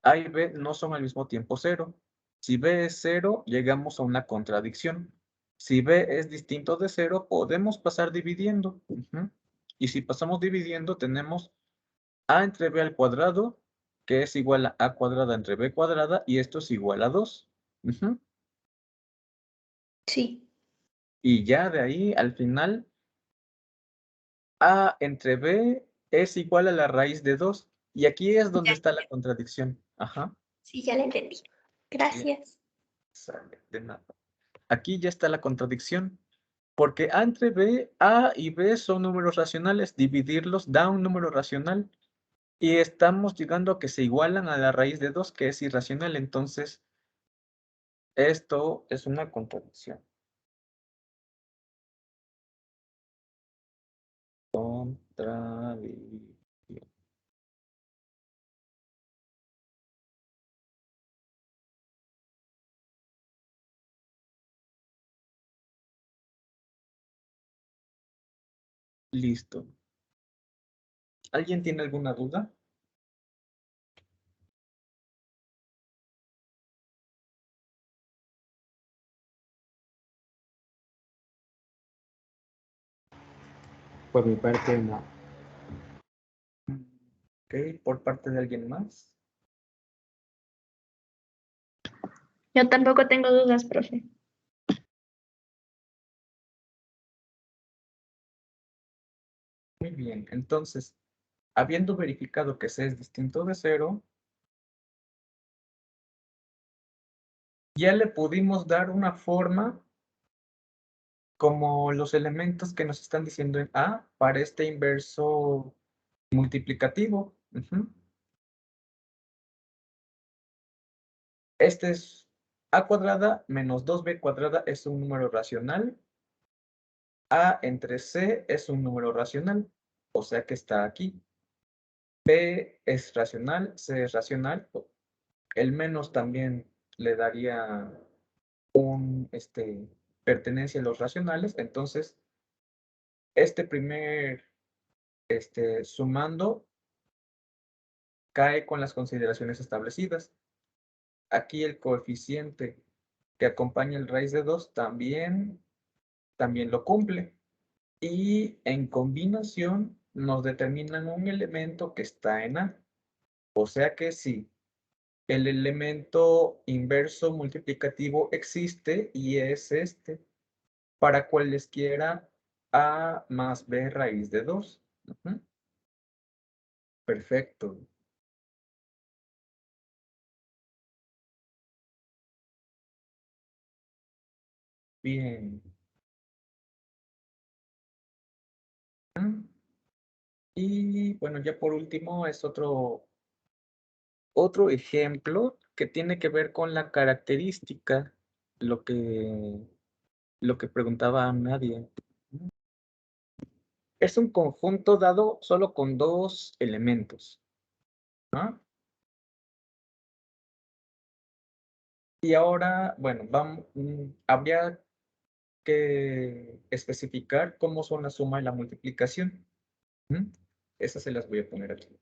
a y b no son al mismo tiempo 0. Si b es 0, llegamos a una contradicción. Si b es distinto de 0, podemos pasar dividiendo. Y si pasamos dividiendo, tenemos a entre b al cuadrado, que es igual a cuadrada entre b cuadrada, y esto es igual a 2. Sí. Y ya de ahí, al final, a entre b es igual a la raíz de 2. Y aquí es donde está la contradicción. Sí, ya la entendí. Gracias. Sale, de nada. Aquí ya está la contradicción. Porque a entre b, a y b son números racionales. Dividirlos da un número racional. Y estamos llegando a que se igualan a la raíz de 2, que es irracional. Entonces, esto es una contradicción. Contradicción. Listo. ¿Alguien tiene alguna duda? Por mi parte, no. Ok, por parte de alguien más. Yo tampoco tengo dudas, profe. Muy bien, entonces, habiendo verificado que C es distinto de 0, ya le pudimos dar una forma como los elementos que nos están diciendo en A para este inverso multiplicativo. Este es A cuadrada menos 2B cuadrada es un número racional. A entre C es un número racional, o sea que está aquí. B es racional, C es racional. El menos también le daría pertenencia a los racionales. Entonces, este primer sumando cae con las consideraciones establecidas. Aquí el coeficiente que acompaña el raíz de 2 también lo cumple. Y en combinación nos determinan un elemento que está en A. O sea que sí, el elemento inverso multiplicativo existe y es este, para cualesquiera A más B raíz de 2. Perfecto. Bien. Y bueno, ya por último es otro ejemplo que tiene que ver con la característica, lo que preguntaba Nadia. Es un conjunto dado solo con dos elementos. Y ahora, bueno, habría que especificar cómo son la suma y la multiplicación. Esas se las voy a poner aquí.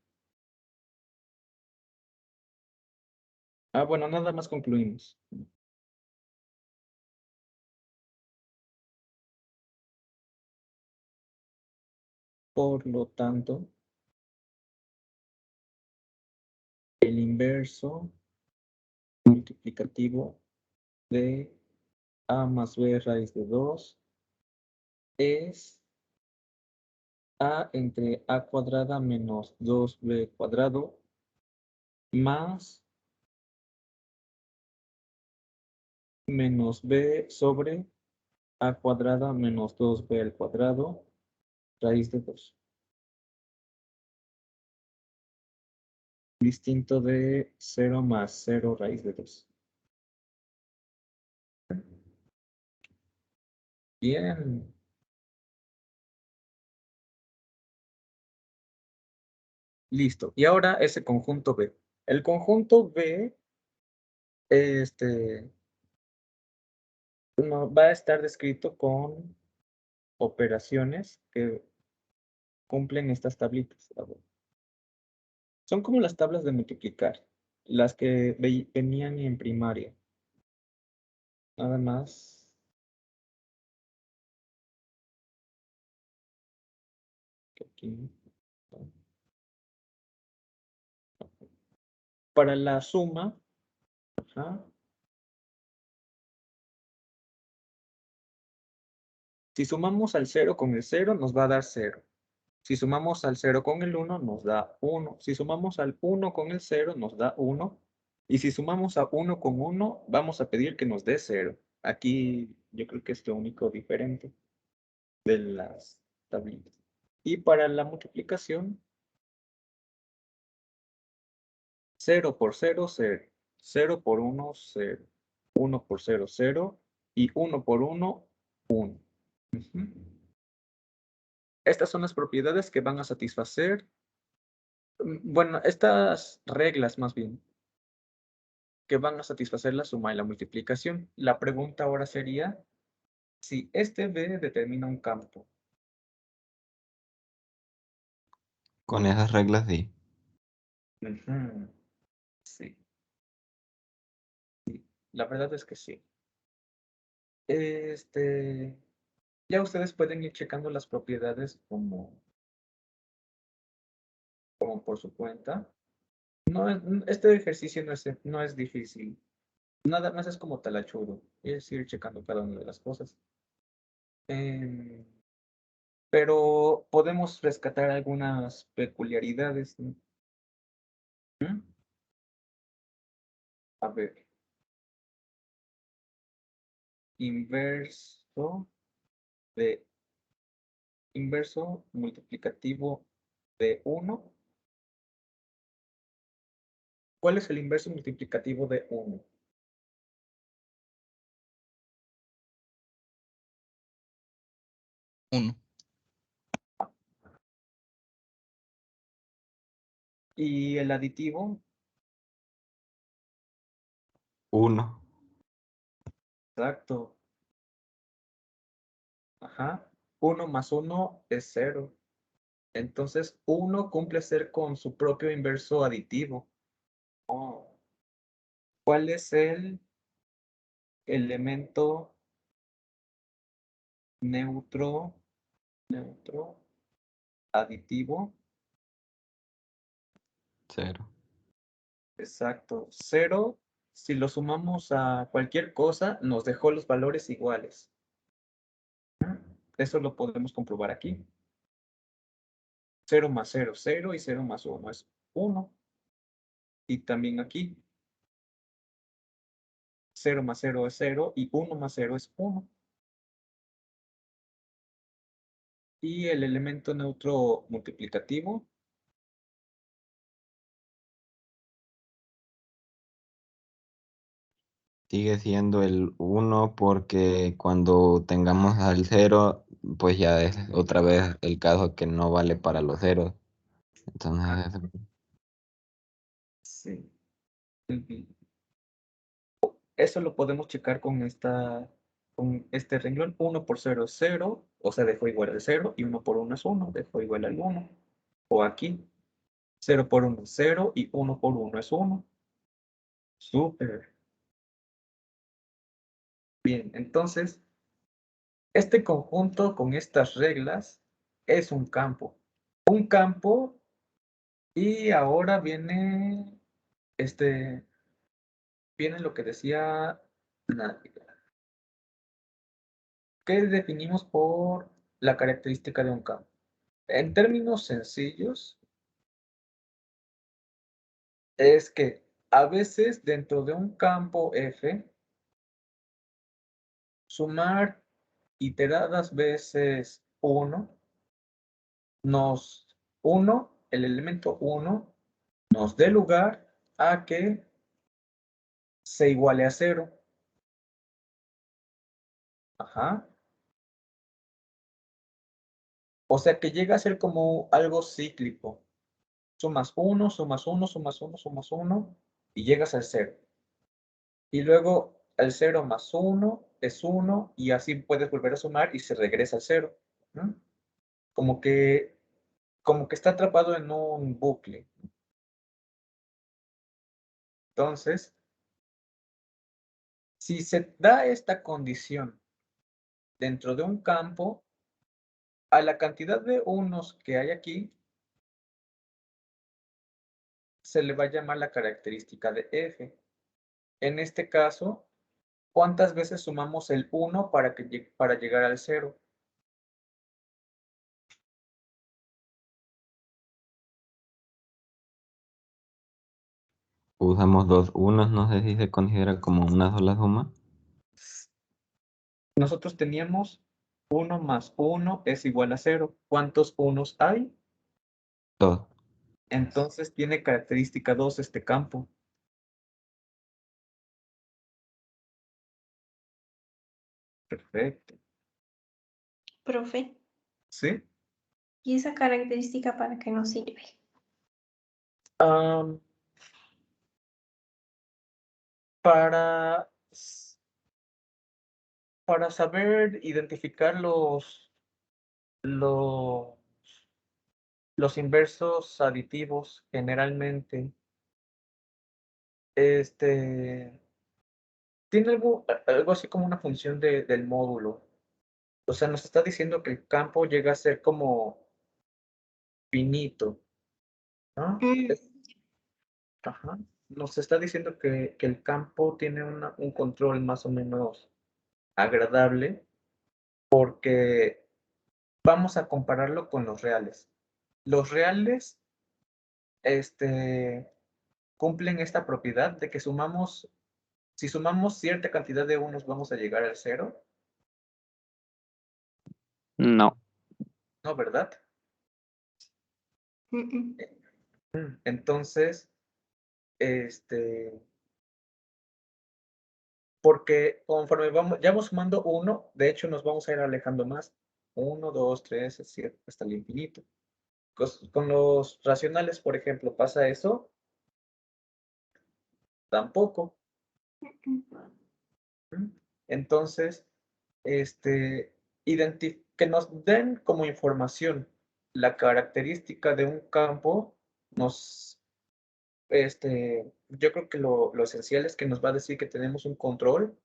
Bueno, nada más concluimos. Por lo tanto, el inverso multiplicativo de A más B raíz de 2 es A entre A cuadrada menos 2B cuadrado más menos b sobre a cuadrada menos 2b al cuadrado raíz de 2. Distinto de 0 más 0 raíz de 2. Bien. Listo. Y ahora ese conjunto B. El conjunto B no, va a estar descrito con operaciones que cumplen estas tablitas. A ver. Son como las tablas de multiplicar, las que venían en primaria. Nada más. Aquí. Para la suma, ajá, si sumamos al 0 con el 0, nos va a dar 0. Si sumamos al 0 con el 1, nos da 1. Si sumamos al 1 con el 0, nos da 1. Y si sumamos a 1 con 1, vamos a pedir que nos dé 0. Aquí yo creo que es lo único diferente de las tablitas. Y para la multiplicación, 0 por 0, 0. 0 por 1, 0. 1 por 0, 0. Y 1 por 1, 1. Estas son las propiedades que van a satisfacer. Bueno, estas reglas más bien, que van a satisfacer la suma y la multiplicación. La pregunta ahora sería si este B determina un campo. Con esas reglas sí. Sí. La verdad es que sí. Ya ustedes pueden ir checando las propiedades como por su cuenta. No, este ejercicio no es difícil. Nada más es como talachudo. Es ir checando cada una de las cosas. Pero podemos rescatar algunas peculiaridades, ¿no? A ver. Inverso multiplicativo de 1. ¿Cuál es el inverso multiplicativo de 1? Uno. ¿Y el aditivo? 1. Exacto. Ajá. 1 más 1 es 0. Entonces, 1 cumple ser con su propio inverso aditivo. Oh. ¿Cuál es el elemento neutro aditivo? 0. Exacto. 0, si lo sumamos a cualquier cosa, nos dejó los valores iguales. Eso lo podemos comprobar aquí. 0 más 0, 0 y 0 más 1 es 1. Y también aquí. 0 más 0 es 0 y 1 más 0 es 1. Y el elemento neutro multiplicativo. Sigue siendo el 1 porque cuando tengamos al 0, pues ya es otra vez el caso que no vale para los ceros. Entonces, Sí. Eso lo podemos checar con este renglón. 1 por 0 es 0, o sea, dejó igual al 0, y 1 por 1 es 1, dejó igual al 1. O aquí, 0 por 1 es 0 y 1 por 1 es 1. Súper. Bien, entonces, este conjunto con estas reglas es un campo. Un campo, y ahora viene lo que decía Nadia. ¿Qué definimos por la característica de un campo? En términos sencillos, es que a veces dentro de un campo F sumar iteradas veces 1, el elemento 1 nos dé lugar a que se iguale a 0. Ajá. O sea que llega a ser como algo cíclico. Sumas 1, sumas 1, sumas 1, sumas 1 y llegas al 0. Y luego el 0 más 1 es 1 y así puedes volver a sumar y se regresa al 0. ¿No? Como que está atrapado en un bucle. Entonces, si se da esta condición dentro de un campo, a la cantidad de unos que hay aquí, se le va a llamar la característica de F. En este caso, ¿cuántas veces sumamos el 1 para llegar al 0? Usamos dos unos, no sé si se considera como una sola suma. Nosotros teníamos 1 más 1 es igual a 0. ¿Cuántos unos hay? Dos. Entonces tiene característica 2 este campo. Perfecto. Profe, ¿Sí? ¿y esa característica para qué nos sirve? Para saber identificar los inversos aditivos generalmente, tiene algo así como una función del módulo. O sea, nos está diciendo que el campo llega a ser como finito, ¿no? Ajá. Nos está diciendo que el campo tiene un control más o menos agradable porque vamos a compararlo con los reales. Los reales cumplen esta propiedad de que si sumamos cierta cantidad de unos vamos a llegar al 0. No. ¿No, verdad? Mm, Entonces, porque conforme ya vamos sumando 1, de hecho nos vamos a ir alejando más. 1, 2, 3, etc. hasta el infinito. Con los racionales, por ejemplo, ¿pasa eso? Tampoco. Entonces, que nos den como información la característica de un campo, yo creo que lo esencial es que nos va a decir que tenemos un control,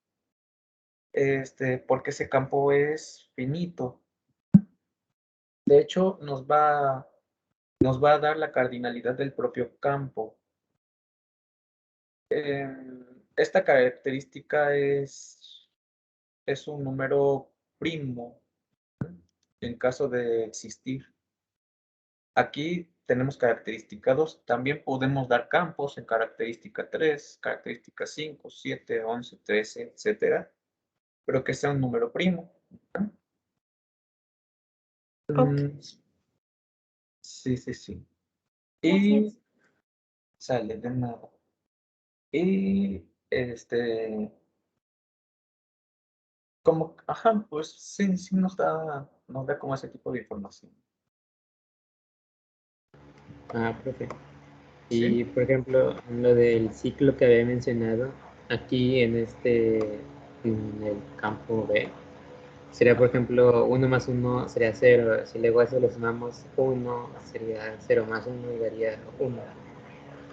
porque ese campo es finito. De hecho, nos va a dar la cardinalidad del propio campo. Esta característica es un número primo en caso de existir. Aquí tenemos característica 2. También podemos dar campos en característica 3, característica 5, 7, 11, 13, etc. Pero que sea un número primo. ok, Sí, sí, sí. Y gracias. sale de nada. Y ajá, pues sí, sí nos da como ese tipo de información. Profe. ¿Sí? Y por ejemplo, en lo del ciclo que había mencionado, aquí en el campo B, sería por ejemplo 1 más 1 sería 0, si luego a eso le sumamos 1, sería 0 más 1 y daría 1.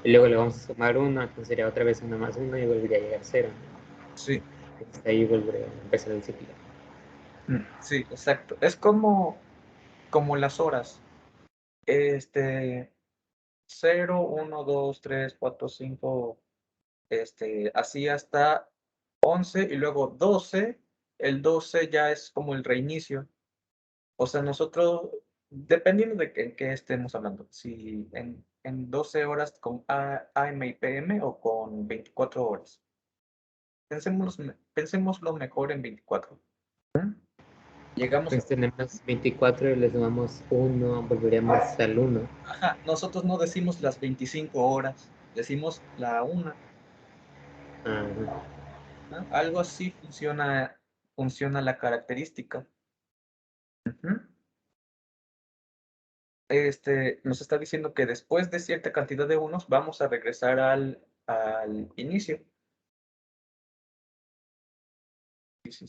Y luego le vamos a sumar 1, entonces sería otra vez 1 más 1 y volvería a llegar 0. Sí. Entonces ahí volvería a empezar el ciclo. Sí, exacto. Es como las horas. 0, 1, 2, 3, 4, 5, así hasta 11 y luego 12. El 12 ya es como el reinicio. O sea, nosotros, dependiendo de en qué estemos hablando, si en 12 horas con AM y PM o con 24 horas. pensémoslo mejor en 24. Llegamos Pues tenemos 24 y le sumamos 1, volveríamos al 1. Ajá, nosotros no decimos las 25 horas, decimos la 1. ¿No? Algo así funciona la característica. Ujú. Nos está diciendo que después de cierta cantidad de unos vamos a regresar al inicio. Sí.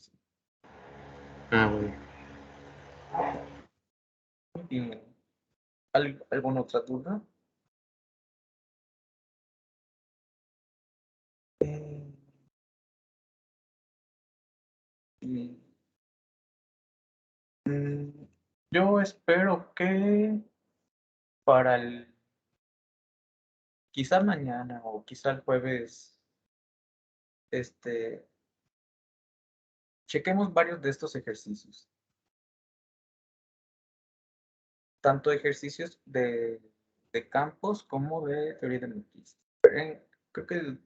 Bueno. Muy bien. ¿Alguna otra duda? Mm, Yo espero que para quizá mañana o quizá el jueves, chequemos varios de estos ejercicios. Tanto ejercicios de campos como de teoría de matrices. Creo que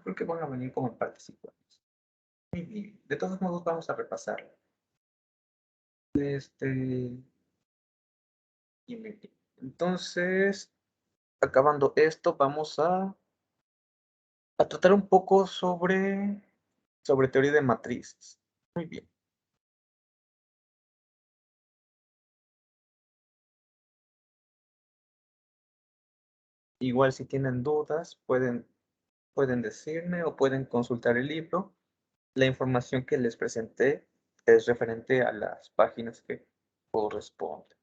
creo que van a venir como en partes iguales. Muy bien. De todos modos vamos a repasar. Entonces, acabando esto, vamos a tratar un poco sobre teoría de matrices. Muy bien. Igual si tienen dudas, pueden decirme o pueden consultar el libro. La información que les presenté es referente a las páginas que corresponden.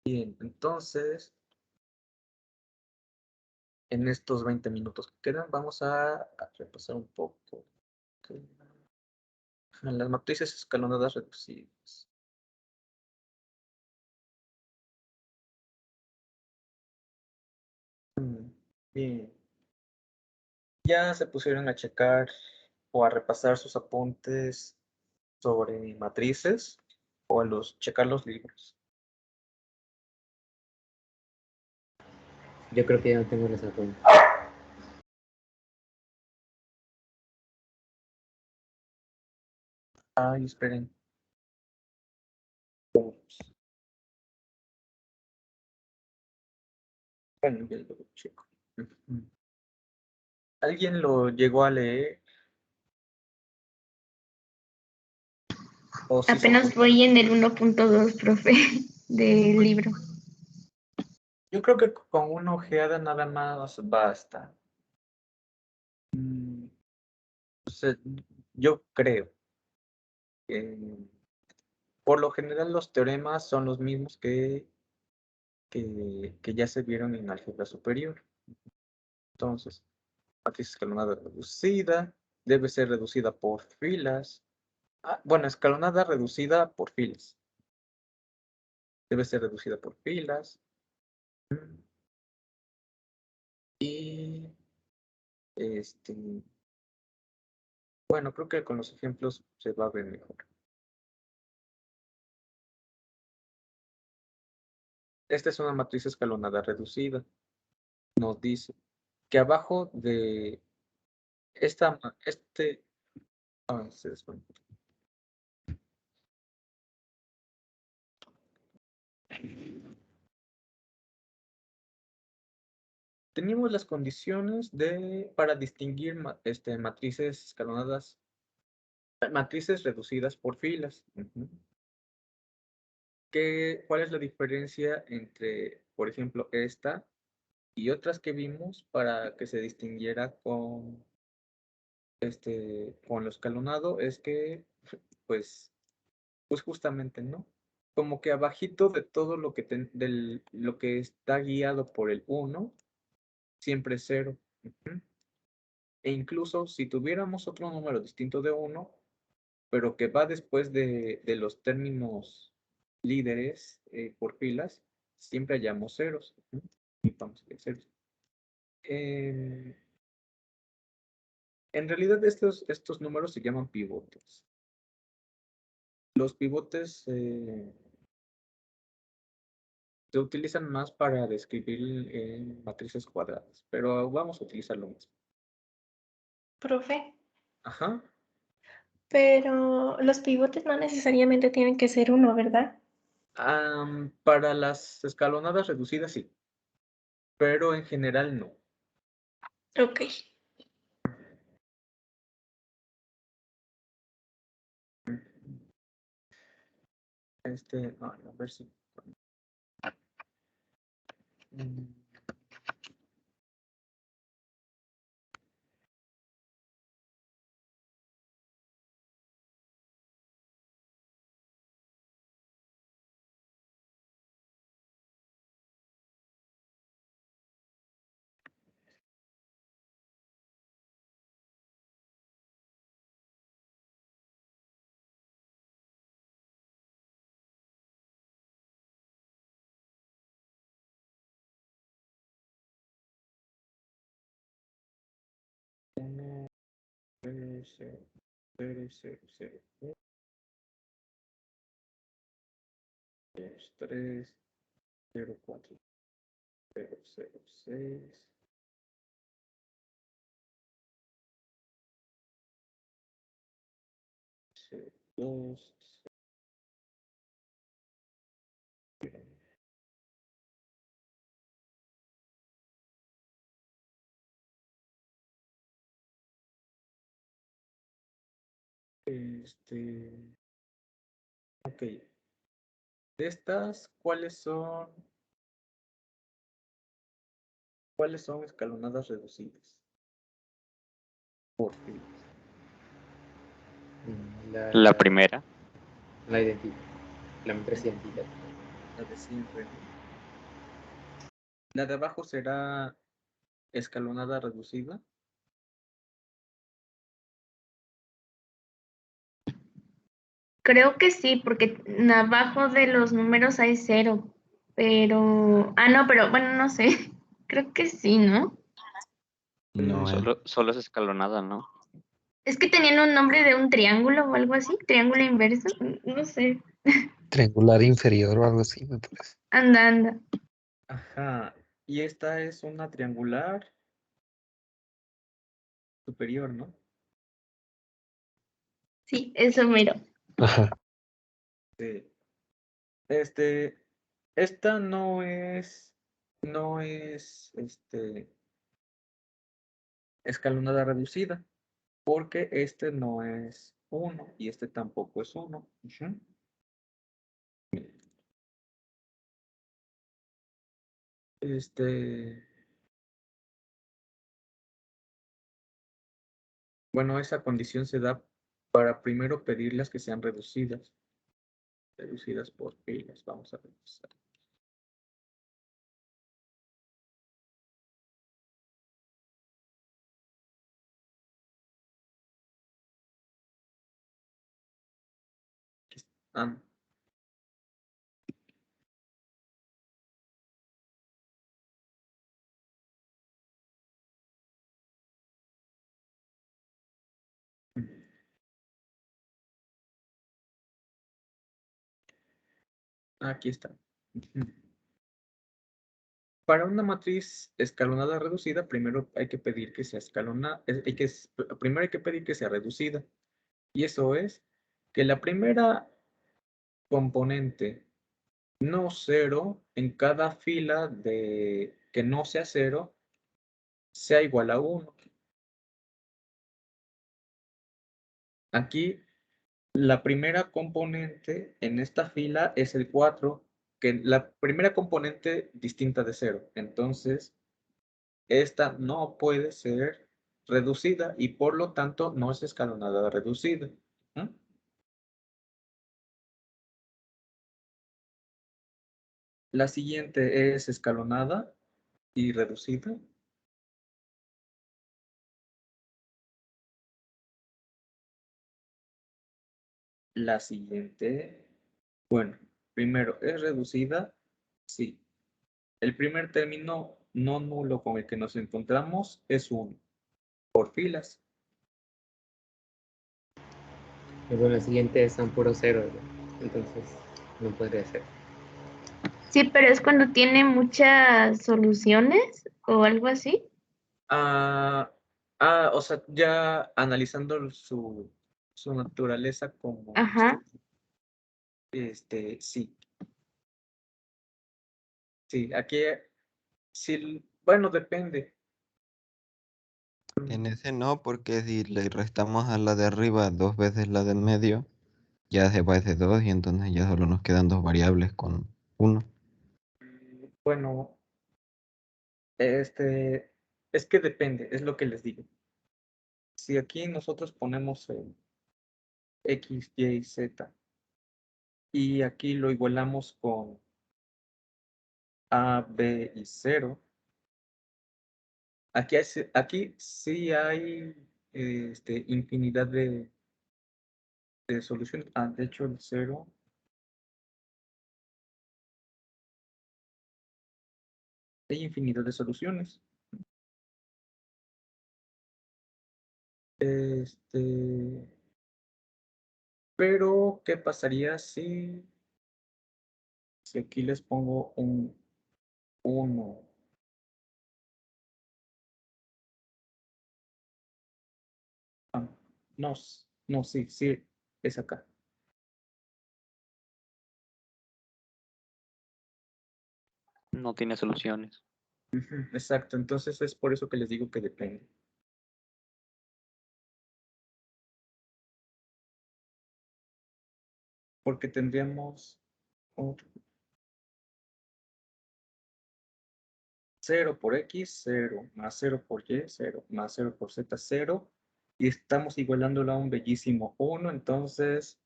Bien, entonces, en estos 20 minutos que quedan, vamos a repasar un poco. Las matrices escalonadas reducidas. Bien. Ya se pusieron a checar o a repasar sus apuntes sobre matrices o checar los libros. Yo creo que ya no tengo los apuntes. Ay, esperen. Ups. Bueno, ya lo checo. ¿Alguien lo llegó a leer? ¿O sí Apenas voy en el 1.2, profe, del libro. Yo creo que con una ojeada nada más basta. O sea, yo creo que por lo general los teoremas son los mismos que ya se vieron en álgebra superior. Entonces, matriz escalonada reducida debe ser reducida por filas. Bueno, escalonada reducida por filas. Debe ser reducida por filas. Y bueno, creo que con los ejemplos se va a ver mejor. Esta es una matriz escalonada reducida. Nos dice que abajo de se desconectó. Teníamos las condiciones para distinguir matrices escalonadas, matrices reducidas por filas. ¿Cuál es la diferencia entre, por ejemplo, esta y otras que vimos para que se distinguiera con lo escalonado? Es que, pues justamente, ¿no? Como que abajito de todo lo que está guiado por el 1, siempre es 0. E incluso si tuviéramos otro número distinto de 1, pero que va después de los términos líderes por filas, siempre hallamos ceros. Vamos a ceros. En realidad estos números se llaman pivotes. Los pivotes se utilizan más para describir matrices cuadradas, pero vamos a utilizar lo mismo. Profe, Ajá. pero los pivotes no necesariamente tienen que ser uno, ¿verdad? Para las escalonadas reducidas sí, pero en general no. Ok. A ver si. Mm, uno, tres, cero, cero, cero, dos, tres, cero, cuatro, cero, cero, seis. Cero, dos, ok. De estas, ¿cuáles son escalonadas reducidas? Por filas. La primera. La identidad. La matriz identidad. La de siempre, ¿no? La de abajo será escalonada reducida. Creo que sí, porque abajo de los números hay 0, pero... no, pero bueno, no sé. Creo que sí, ¿no? No es Solo es escalonada, ¿no? Es que tenían un nombre de un triángulo o algo así, triángulo inverso, no sé. Triangular inferior o algo así, me parece. Anda, anda. Ajá. Y esta es una triangular superior, ¿no? Sí, eso mero. Ajá. Sí. Esta no es escalonada reducida, porque este no es 1 y este tampoco es 1. Bueno, esa condición se da para primero pedirlas que sean reducidas por filas. Vamos a revisar. Ah, aquí está. Para una matriz escalonada reducida, primero hay que pedir que sea primero hay que pedir que sea reducida. Y eso es que la primera componente no cero en cada fila de que no sea 0 sea igual a 1. Aquí la primera componente en esta fila es el 4, que la primera componente distinta de 0. Entonces, esta no puede ser reducida y por lo tanto no es escalonada reducida. La siguiente es escalonada y reducida. La siguiente, bueno, primero, ¿es reducida? Sí. El primer término no nulo con el que nos encontramos es 1, por filas. Luego la siguiente son puro cero. entonces no podría ser. Sí, pero es cuando tiene muchas soluciones o algo así. O sea, ya analizando su naturaleza como, Ajá. sí, sí, aquí, sí, bueno, depende. En ese no, porque si le restamos a la de arriba 2 veces la del medio, ya se va ese 2 y entonces ya solo nos quedan 2 variables con 1. Bueno, es que depende, es lo que les digo. Si aquí nosotros ponemos X, Y, Z y aquí lo igualamos con A, B y 0, aquí sí hay infinidad de soluciones. De hecho, el 0, hay infinidad de soluciones. Pero, ¿qué pasaría si aquí les pongo un 1? No, no, sí, es acá. No tiene soluciones. Exacto, entonces es por eso que les digo que depende. Porque tendríamos 0 por X, 0, más 0 por Y, 0, más 0 por Z, 0, y estamos igualándolo a un bellísimo 1, entonces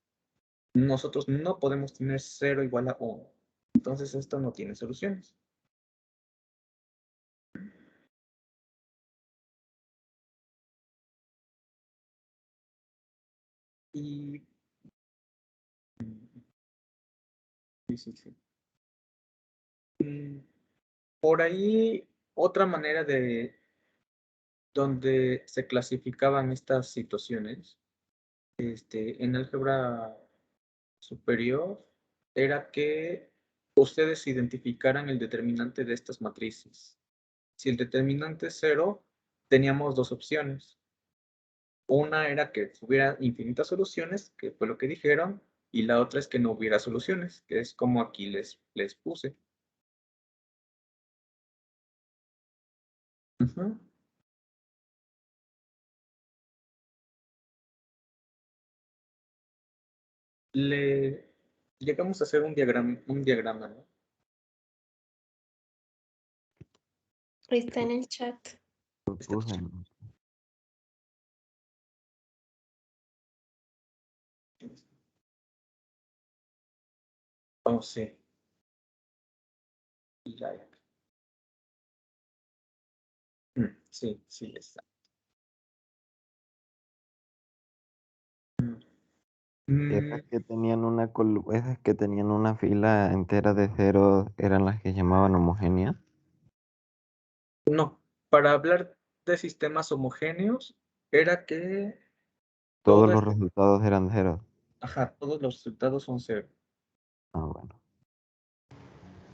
nosotros no podemos tener 0 igual a 1. Entonces esto no tiene soluciones. Y sí. Por ahí, otra manera de donde se clasificaban estas situaciones, en álgebra superior, era que ustedes identificaran el determinante de estas matrices. Si el determinante es 0, teníamos dos opciones. Una era que hubiera infinitas soluciones, que fue lo que dijeron, y la otra es que no hubiera soluciones, que es como aquí les puse. Ujú. Le llegamos a hacer un diagrama, ¿no? Está en el chat. Lo puse, ¿no? Oh, sí. Like. Sí, está. Esas que tenían esas que tenían una fila entera de ceros eran las que llamaban homogéneas. No, para hablar de sistemas homogéneos, era que Todos todas, los resultados eran ceros. todos los resultados son 0. Ah, bueno.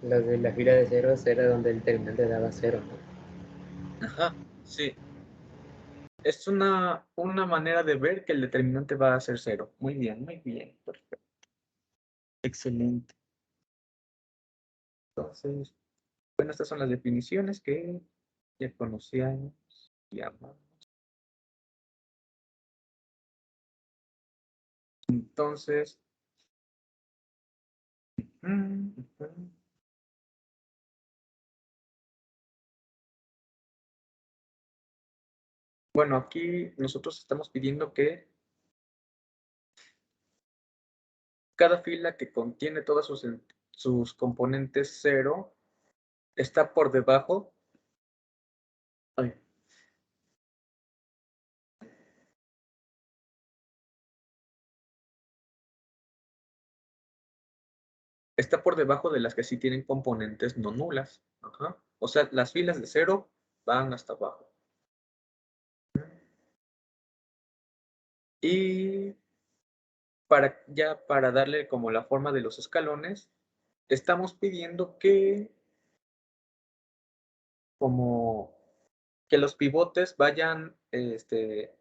Los de la fila de ceros era donde el determinante daba 0, ¿no? Sí. Es una manera de ver que el determinante va a ser 0. Muy bien, perfecto. Excelente. Entonces, bueno, estas son las definiciones que ya conocíamos y amamos. Entonces, bueno, aquí nosotros estamos pidiendo que cada fila que contiene todas sus componentes 0 está por debajo. Ay, está por debajo de las que sí tienen componentes no nulas. O sea, las filas de 0 van hasta abajo. Y para darle como la forma de los escalones, estamos pidiendo que como que los pivotes vayan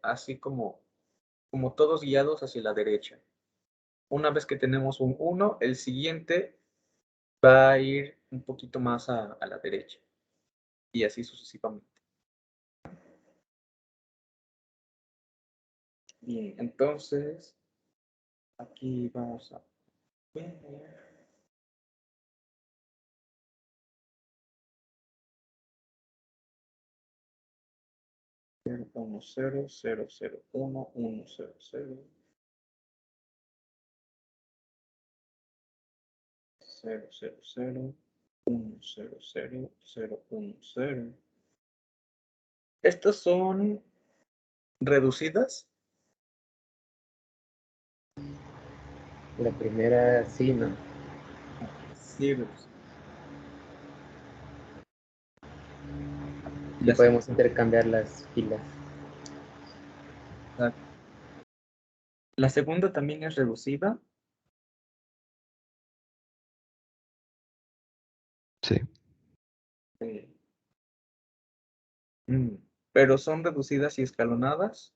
así como todos guiados hacia la derecha. Una vez que tenemos un 1, el siguiente va a ir un poquito más a la derecha. Y así sucesivamente. Bien, entonces aquí vamos a ver. Uno, 0, 0, 0, 1, 1, 0, 0. 0, 0, 0, 1, 0, 0, 0, 1, 0. Estas son reducidas. La primera sí, ¿no? Sí, reducidas. Y podemos intercambiar las filas. La segunda también es reducida. Sí. Pero son reducidas y escalonadas.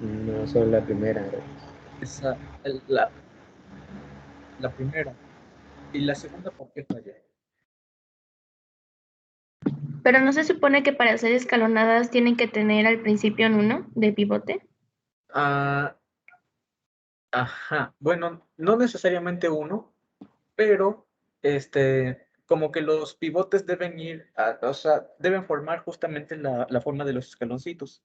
No solo la primera. La primera. ¿Y la segunda por qué falla? Pero no se supone que para ser escalonadas tienen que tener al principio un 1 de pivote. Ajá. Bueno, no necesariamente uno, pero como que los pivotes deben ir, o sea, deben formar justamente la forma de los escaloncitos.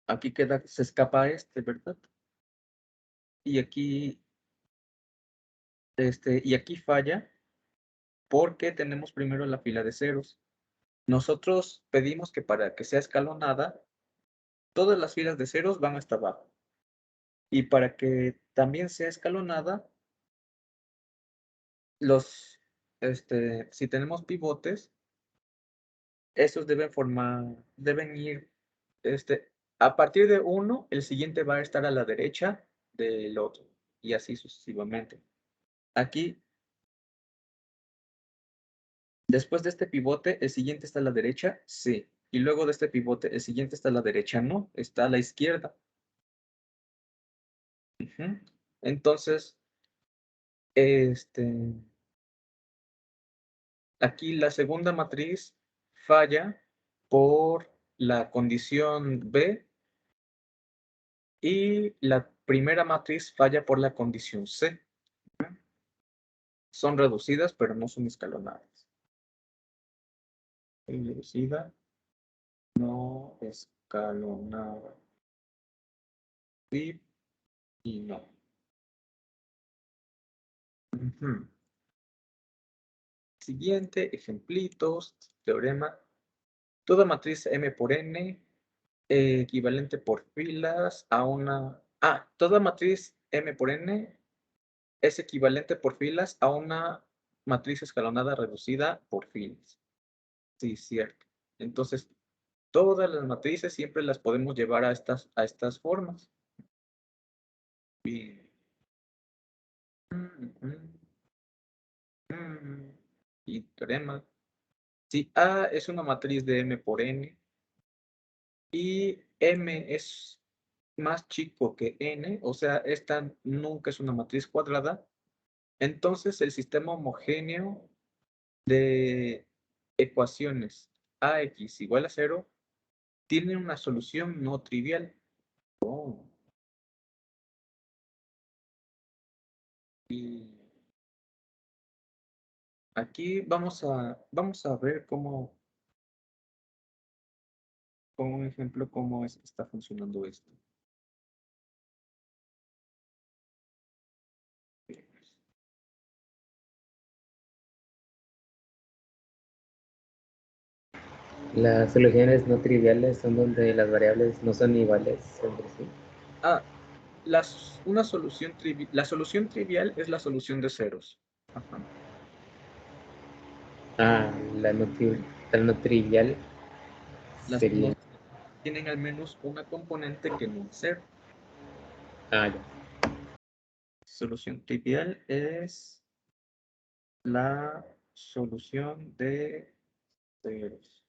Aquí se escapa ¿verdad? Y aquí, y aquí falla porque tenemos primero la fila de ceros. Nosotros pedimos que para que sea escalonada, todas las filas de ceros van hasta abajo. Y para que también sea escalonada, si tenemos pivotes, estos deben ir, a partir de 1, el siguiente va a estar a la derecha del otro, y así sucesivamente. Aquí, después de este pivote, el siguiente está a la derecha, sí. Y luego de este pivote, el siguiente está a la derecha, no, está a la izquierda. Entonces, aquí la segunda matriz falla por la condición B y la primera matriz falla por la condición C. Son reducidas, pero no son escalonadas. Reducida, no escalonada. Sí y no. Siguiente, ejemplitos, teorema. Toda matriz M por N equivalente por filas a una... toda matriz M por N es equivalente por filas a una matriz escalonada reducida por filas. Sí, cierto. Entonces, todas las matrices siempre las podemos llevar a estas formas. Bien. Y teorema. Si A es una matriz de M por N y M es más chico que N, o sea, esta nunca es una matriz cuadrada, entonces el sistema homogéneo de ecuaciones AX igual a 0 tiene una solución no trivial. Y aquí vamos a ver cómo, con un ejemplo, cómo está funcionando esto. Las soluciones no triviales son donde las variables no son iguales entre sí. La solución trivial es la solución de ceros. Ajá. La no trivial sería... tienen al menos una componente que no es cero. Ah, ya. Solución trivial es la solución de ceros.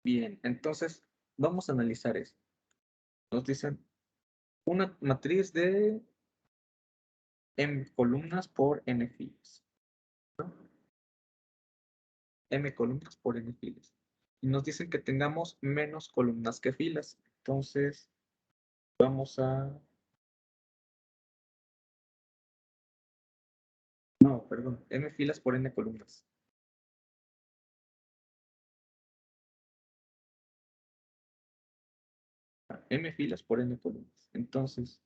Bien, entonces vamos a analizar esto. Nos dicen una matriz de m columnas por n filas, ¿no? M columnas por n filas. Y nos dicen que tengamos menos columnas que filas. Entonces vamos a... No, perdón, m filas por n columnas. M filas por n columnas. Entonces,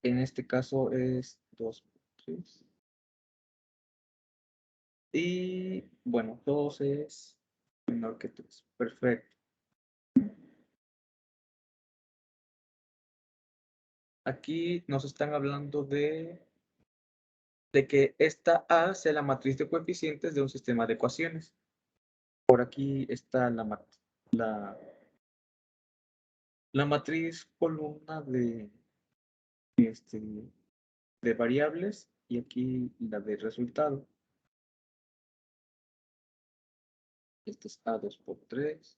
en este caso es 2 por 3. Y bueno, 2 es menor que 3. Perfecto. Aquí nos están hablando de que esta A sea la matriz de coeficientes de un sistema de ecuaciones. Por aquí está la matriz columna de variables y aquí la de resultado. Esta es A2 por 3.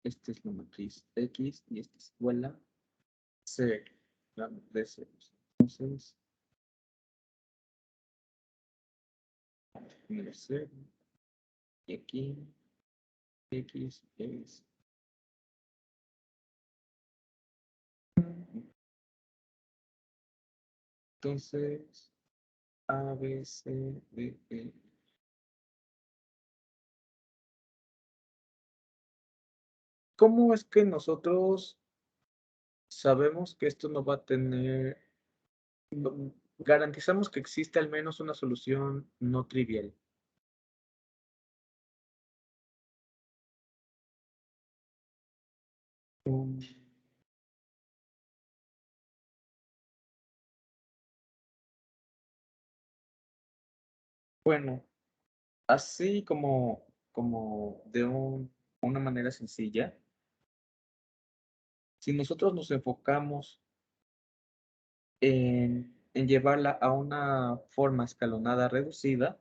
Esta es la matriz X y esta es igual a 0. La de ceros. Entonces, número 0. Y aquí X es... Entonces, A, B, C, D, E. ¿Cómo es que nosotros sabemos que esto no va a tener... garantizamos que existe al menos una solución no trivial? Bueno, así como de una manera sencilla, si nosotros nos enfocamos en llevarla a una forma escalonada reducida,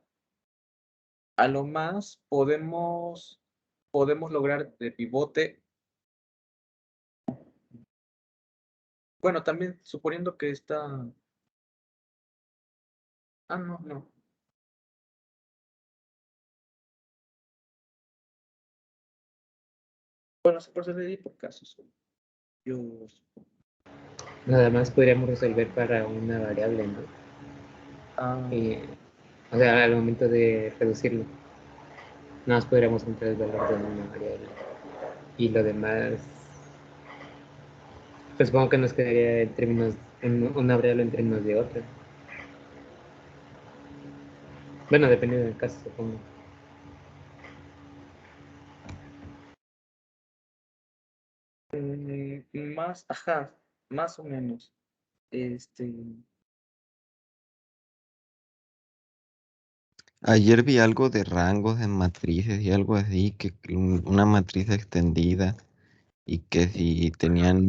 a lo más podemos lograr de pivote. Bueno, también suponiendo que está... Ah, no, no. Bueno, se procedería por casos. Yo supongo. Nada más podríamos resolver para una variable, ¿no? O sea, al momento de reducirlo, nada más podríamos encontrar el valor de una variable. Y lo demás, pues supongo que nos quedaría en términos, una variable en términos de otra. Bueno, dependiendo del caso, supongo. Más, ajá, más o menos. Ayer vi algo de rangos en matrices y algo así, que una matriz extendida y que si tenían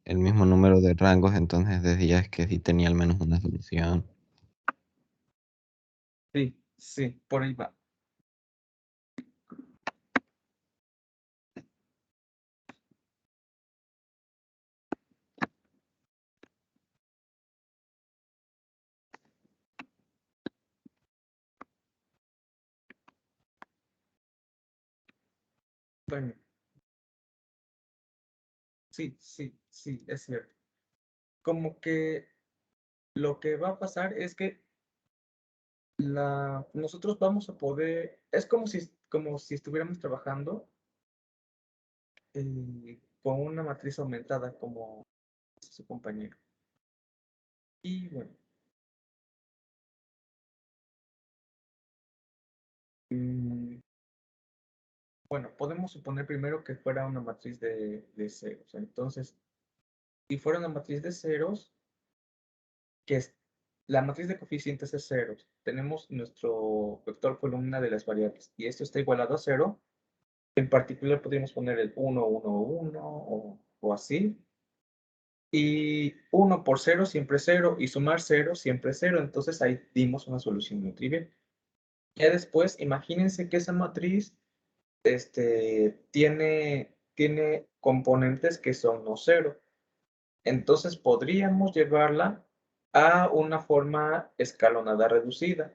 el mismo número de rangos, entonces decías que sí tenía al menos una solución. Sí, sí, por ahí va. Bueno, sí, sí, sí, es cierto. Como que lo que va a pasar es que nosotros vamos a poder, es como si estuviéramos trabajando con una matriz aumentada como su compañero. Y bueno, podemos suponer primero que fuera una matriz de ceros. Entonces, si fuera una matriz de ceros, que La matriz de coeficientes es 0. Tenemos nuestro vector columna de las variables y esto está igualado a 0. En particular podríamos poner el 1, 1, 1 o así. Y 1 por 0 siempre es 0 y sumar 0 siempre es 0. Entonces ahí dimos una solución muy trivial. Ya después, imagínense que esa matriz tiene componentes que son no 0. Entonces podríamos llevarla a una forma escalonada reducida.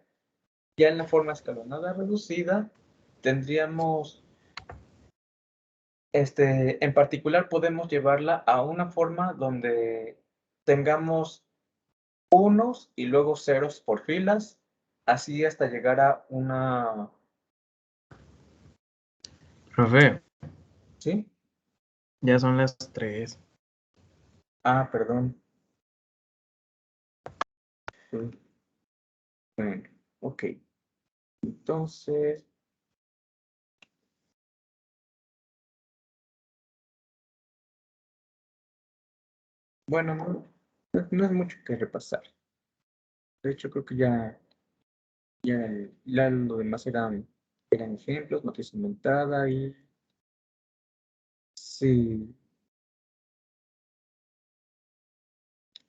Ya en la forma escalonada reducida tendríamos, en particular podemos llevarla a una forma donde tengamos unos y luego ceros por filas, así hasta llegar a una, Profe, ¿sí? ya son las 3. Ah, perdón. Sí. Bueno, ok. Entonces, bueno, no es mucho que repasar. De hecho, creo que ya lo demás eran ejemplos, matriz inventada y sí,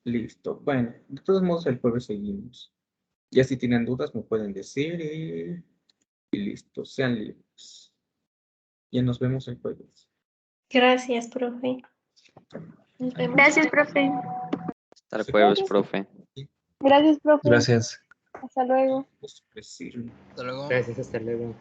listo. Bueno, de todos modos el jueves seguimos. Ya si tienen dudas me pueden decir y listo, sean libres. Ya nos vemos el jueves. Gracias, profe. Nos vemos. Gracias, profe. Hasta el Sí. jueves, profe. Gracias, profe. Gracias. Hasta luego. Pues, decirlo. Hasta luego. Gracias, hasta luego.